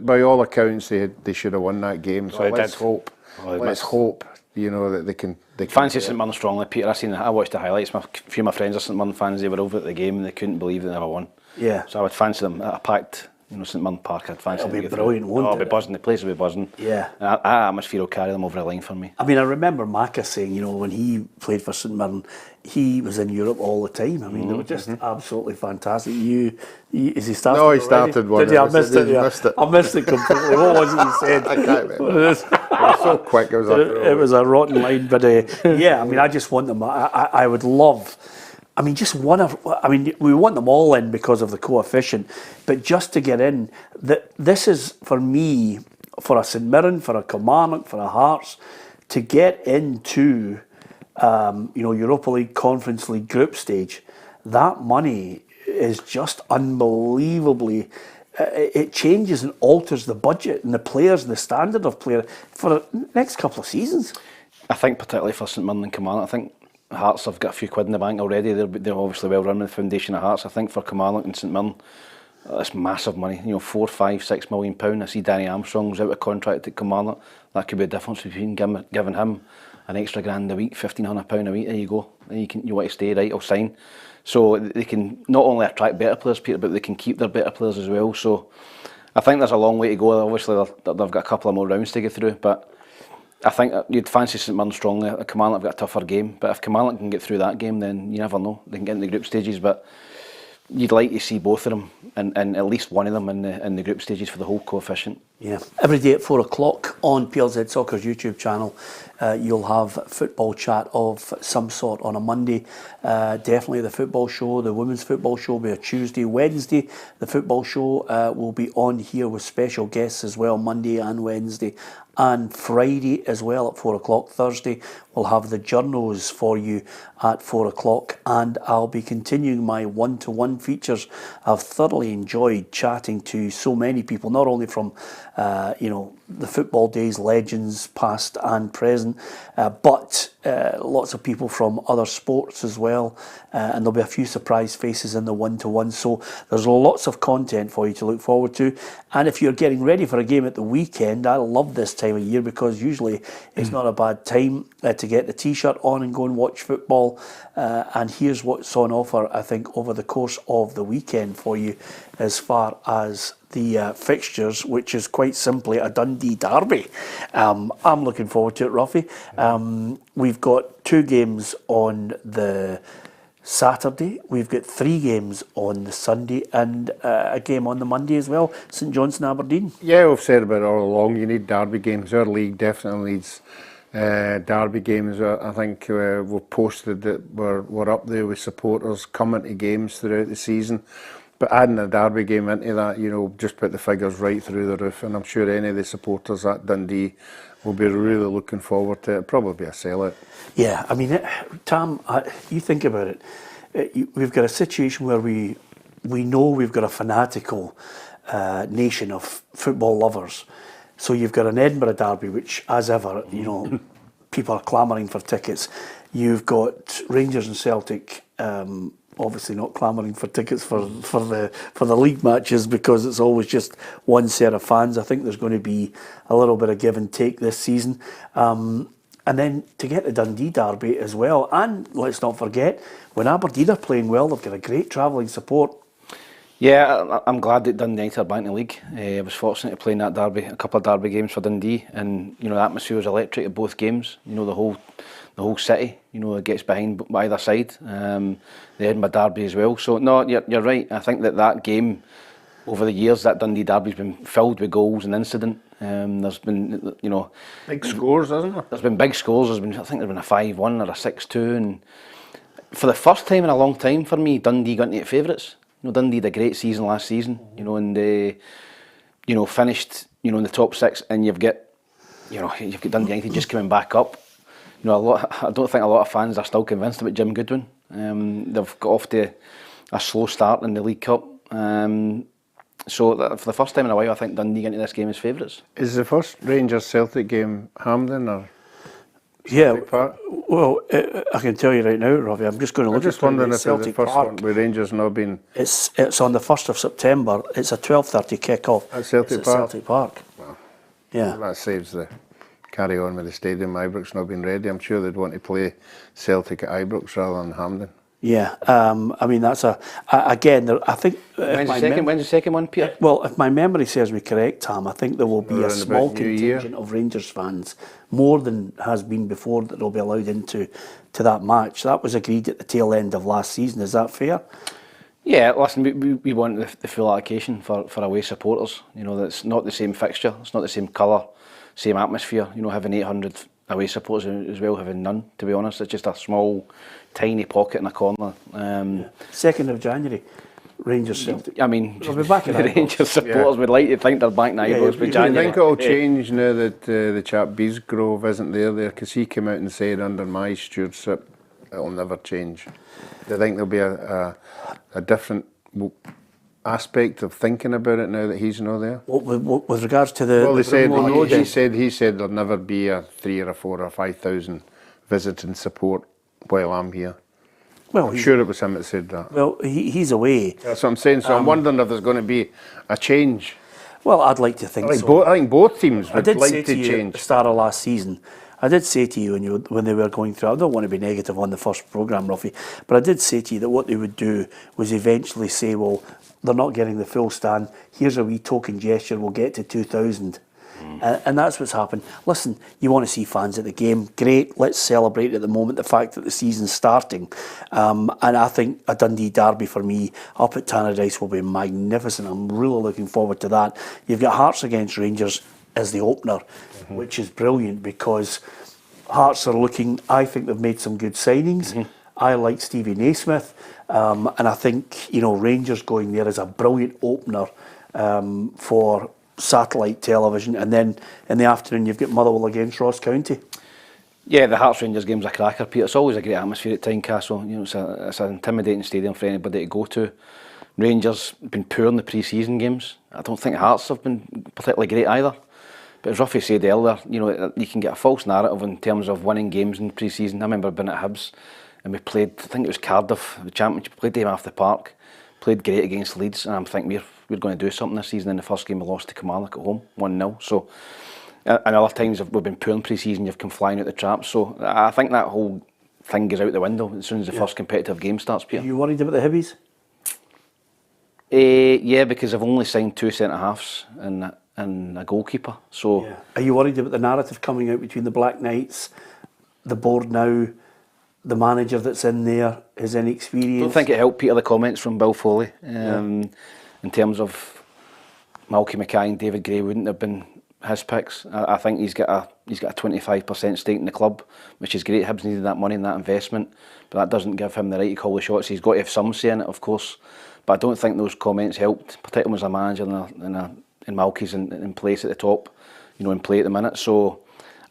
by all accounts, they should have won that game. So let's hope. Let's hope. That they can. Fancy St Mirren strongly, Peter. I watched the highlights. A few of my friends are St Mirren fans. They were over at the game and they couldn't believe they never won. Yeah. So I would fancy them at a packed, St Mirren Park. I'd fancy them. It'll be brilliant, won't it? It'll be buzzing. The place will be buzzing. Yeah. And that atmosphere will carry them over the line for me. I mean, I remember Macca saying, when he played for St Mirren, he was in Europe all the time. I mean, they were just absolutely fantastic. Is he started? No, he started one. Did you? I missed it. I missed it completely. What was it you said? I can't remember. It was so quick. It was a rotten line, but yeah. I mean, I just want them. I would love. I mean, just one of. I mean, we want them all in because of the coefficient, but just to get in, this is for me, for a St Mirren, for a Kilmarnock, for a Hearts, to get into. Europa League, Conference League group stage, that money is just unbelievably. It changes and alters the budget and the players and the standard of player for the next couple of seasons. I think particularly for St Mirren and Kilmarnock, I think Hearts have got a few quid in the bank already. They're obviously well run with the foundation of Hearts. I think for Kilmarnock and St Mirren, that's massive money. £4, £5, £6 million. I see Danny Armstrong's out of contract at Kilmarnock. That could be a difference between giving him an extra grand a week, £1,500 a week. There you go. You want to stay, right? I'll sign. So they can not only attract better players, Peter, but they can keep their better players as well. So I think there's a long way to go. Obviously, they've got a couple of more rounds to get through, but I think you'd fancy St Mirren strongly. Kilmarnock have got a tougher game, but if Kilmarnock can get through that game, then you never know. They can get in the group stages, but you'd like to see both of them and at least one of them in the group stages for the whole coefficient. Yeah, every day at 4 o'clock on PLZ Soccer's YouTube channel, you'll have football chat of some sort on a Monday. Definitely the football show, the women's football show will be a Tuesday. Wednesday, the football show will be on here with special guests as well, Monday and Wednesday. And Friday as well at 4 o'clock. Thursday, we'll have the journals for you at 4 o'clock. And I'll be continuing my one-to-one features. I've thoroughly enjoyed chatting to so many people, not only from, the football days, legends, past and present, but lots of people from other sports as well. And there'll be a few surprise faces in the one-to-one. So there's lots of content for you to look forward to. And if you're getting ready for a game at the weekend, I love this time of year because usually it's not a bad time to get the t-shirt on and go and watch football. And here's what's on offer, I think, over the course of the weekend for you as far as the fixtures, which is quite simply a Dundee Derby. I'm looking forward to it, Ruffy. We've got 2 games on the Saturday, we've got 3 games on the Sunday, and a game on the Monday as well, St Johnstone Aberdeen. Yeah, we've said about it all along, you need derby games. Our league definitely needs derby games. I think we've posted that we're up there with supporters coming to games throughout the season. But adding a derby game into that, just put the figures right through the roof. And I'm sure any of the supporters at Dundee will be really looking forward to it. It'll probably be a sellout. Yeah, I mean, Tam, you think about it. We've got a situation where we know we've got a fanatical nation of football lovers. So you've got an Edinburgh derby, which, as ever, people are clamouring for tickets. You've got Rangers and Celtic. Obviously not clamouring for tickets for the league matches because it's always just one set of fans. I think there's going to be a little bit of give and take this season. And then to get the Dundee Derby as well. And let's not forget, when Aberdeen are playing well, they've got a great travelling support. Yeah, I'm glad that Dundee United are back in the league. I was fortunate to play in that derby, a couple of derby games for Dundee, and the atmosphere was electric at both games. The whole city, it gets behind by either side. The Edinburgh Derby as well. So no, you're right. I think that game over the years, that Dundee Derby's been filled with goals and incident. There's been, big scores, hasn't there? There's been big scores. I think there's been a 5-1 or a 6-2, and for the first time in a long time for me, Dundee got into favourites. Dundee had a great season last season. And they, finished, in the top 6, and you've got Dundee United just coming back up. I don't think a lot of fans are still convinced about Jim Goodwin. They've got off to a slow start in the League Cup. So for the first time in a while, I think Dundee get into this game as favourites. Is the first Rangers Celtic game Hampden or? Yeah, well, I can tell you right now, Robbie. I'm just going to look at wondering if Celtic the first Park. one with Rangers not been. It's on the 1st of September. It's a 12:30 kick-off. At Celtic it's Park. Celtic Park. Well, yeah, that saves the carry on with the stadium. Ibrox not been ready. I'm sure they'd want to play Celtic at Ibrox rather than Hampden. Yeah, I mean that's again. I think when's the second one, Peter? Well, if my memory serves me correct, Tam, I think there will be a small contingent of Rangers fans, more than has been before, that will be allowed into that match. That was agreed at the tail end of last season. Is that fair? Yeah, listen, we want the full allocation for away supporters. That's not the same fixture, it's not the same colour, same atmosphere. Having 800 away supporters as well, having none, to be honest. It's just a small, tiny pocket in a corner. 2nd of January, Rangers Celtic. I mean, we'll be back in the Rangers supporters would like to think they're back in Ibrox by January. I think it'll change now that the chap Beesgrove isn't there, because he came out and said under my stewardship it'll never change. Do you think there'll be a different aspect of thinking about it now that he's not there? With regards to the... Well, he said there'll never be a 3,000 or 4,000 or 5,000 visiting support while I'm here. Well, I'm sure it was him that said that. Well, he's away. That's what I'm saying. So I'm wondering if there's going to be a change. Well, I'd like to think so. I think both teams would like to change. At the start of last season, I did say to you when they were going through, I don't want to be negative on the first programme, Ruffy, but I did say to you that what they would do was eventually say, well, they're not getting the full stand, here's a wee token gesture, we'll get to 2,000. And that's what's happened. Listen, you want to see fans at the game, great, let's celebrate at the moment the fact that the season's starting. And I think a Dundee Derby for me up at Tannadice will be magnificent. I'm really looking forward to that. You've got Hearts against Rangers as the opener, which is brilliant because Hearts are looking, I think they've made some good signings. I like Stevie Naismith, and I think, Rangers going there is a brilliant opener for satellite television. And then in the afternoon, you've got Motherwell against Ross County. Yeah, the Hearts Rangers game's a cracker, Peter. It's always a great atmosphere at Tynecastle. It's an intimidating stadium for anybody to go to. Rangers have been poor in the pre-season games. I don't think Hearts have been particularly great either. But as Ruffy said earlier, you can get a false narrative in terms of winning games in pre-season. I remember being at Hibs and we played, I think it was Cardiff, the Championship, played them off the park, played great against Leeds, and I'm thinking we're going to do something this season. In the first game we lost to Kilmarnock at home, 1-0. So, and other times we've been poor in pre-season, you've come flying out the traps. So I think that whole thing goes out the window as soon as the first competitive game starts, Peter. Are you worried about the Hibbies? Yeah, because I've only signed 2 centre-halves and a goalkeeper. So, Are you worried about the narrative coming out between the Black Knights, the board now, the manager that's in there, his inexperience? I don't think it helped, Peter, the comments from Bill Foley in terms of Malky Mackay and David Gray wouldn't have been his picks. I think he's got a 25% stake in the club, which is great. Hibs needed that money and that investment, but that doesn't give him the right to call the shots. He's got to have some say in it, of course, but I don't think those comments helped, particularly as a manager and Malky's in place at the top, in play at the minute. So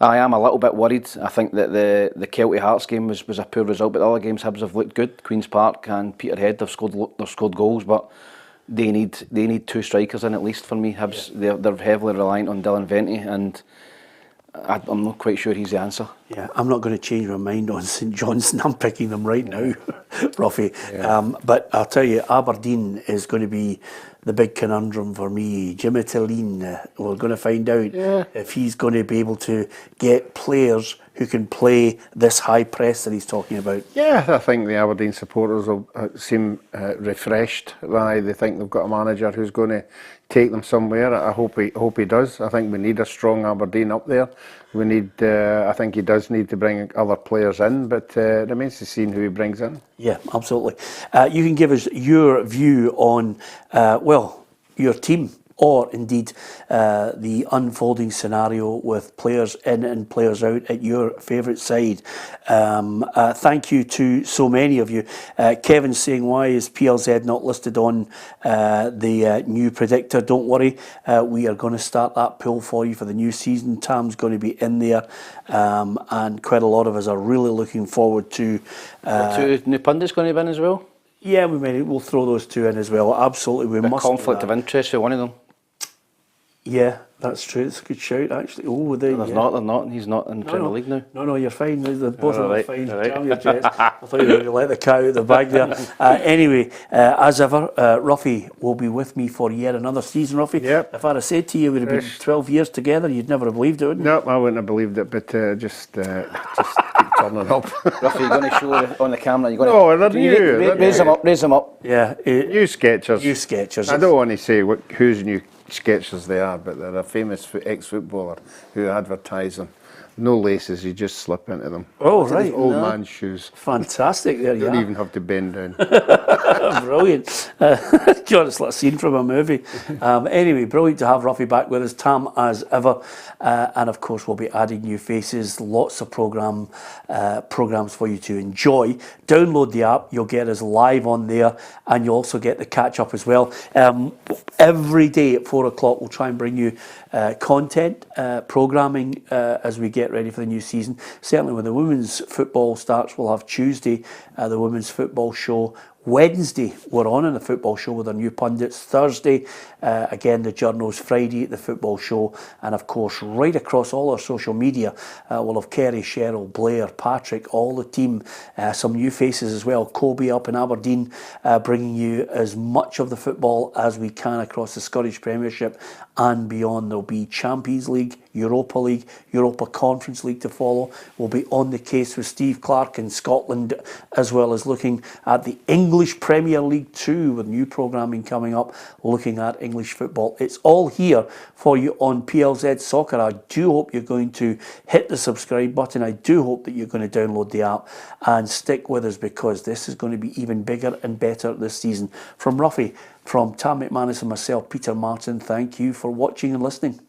I am a little bit worried. I think that the Celtic Hearts game was a poor result, but the other games Hibs have looked good. Queen's Park and Peterhead, they've scored goals, but they need 2 strikers in at least for me. Hibs, they're heavily reliant on Dylan Venti, and I'm not quite sure he's the answer. Yeah, I'm not going to change my mind on St Johnstone. I'm picking them right now, Ruffy. But I'll tell you, Aberdeen is going to be the big conundrum for me. Jimmy Tillene, we're going to find out if he's going to be able to get players who can play this high press that he's talking about. Yeah, I think the Aberdeen supporters will seem refreshed. They think they've got a manager who's going to take them somewhere. I hope he does. I think we need a strong Aberdeen up there. We need. I think he does need to bring other players in, but it remains to be seen who he brings in. Yeah, absolutely. You can give us your view on, your team, or indeed the unfolding scenario with players in and players out at your favourite side. Thank you to so many of you. Kevin's saying, why is PLZ not listed on the new predictor? Don't worry, we are going to start that pool for you for the new season. Tam's going to be in there, and quite a lot of us are really looking forward to... 2 new pundits going to be in as well? Yeah, we'll throw those 2 in as well. Absolutely, we must. Conflict of interest for one of them. Yeah, that's true. It's a good shout, actually. Oh, They're not. He's not in the Premier League now. No, you're fine. They're both Right, fine. right. Calm your jets. I thought you were going to let the cow out of the bag there. Anyway, as ever, Ruffy will be with me for yet another season, Ruffy. Yep. If I'd have said to you we'd have been 12 years together, you'd never have believed it, wouldn't you? No, I wouldn't have believed it, but just keep turning up. Ruffy, you're going to show on the camera. You're going No, they're new. Raise them up. Yeah. New Skechers. New Skechers. I don't want to say whose new Skechers they are, but they're a famous ex-footballer who advertised them. No laces, you just slip into them. Oh, right. Old man's shoes. Fantastic. There you Don't are. even have to bend down. Brilliant. Just like a scene from a movie. Anyway, brilliant to have Ruffy back with us. Tam, as ever. And of course, we'll be adding new faces. Lots of programs for you to enjoy. Download the app. You'll get us live on there. And you'll also get the catch-up as well. Every day at 4 o'clock, we'll try and bring you content, programming as we get ready for the new season. Certainly when the women's football starts, we'll have Tuesday, the women's football show. Wednesday, we're on in the football show with our new pundits. Thursday, again, the journals. Friday, the football show. And of course, right across all our social media, we'll have Kerry, Cheryl, Blair, Patrick, all the team, some new faces as well. Kobe up in Aberdeen, bringing you as much of the football as we can across the Scottish Premiership and beyond. There'll be Champions League, Europa League, Europa Conference League to follow. We'll be on the case with Steve Clarke in Scotland, as well as looking at the English Premier League too, with new programming coming up, looking at English football. It's all here for you on PLZ Soccer. I do hope you're going to hit the subscribe button. I do hope that you're going to download the app and stick with us, because this is going to be even bigger and better this season. From Ruffy, from Tam McManus and myself, Peter Martin, thank you for watching and listening.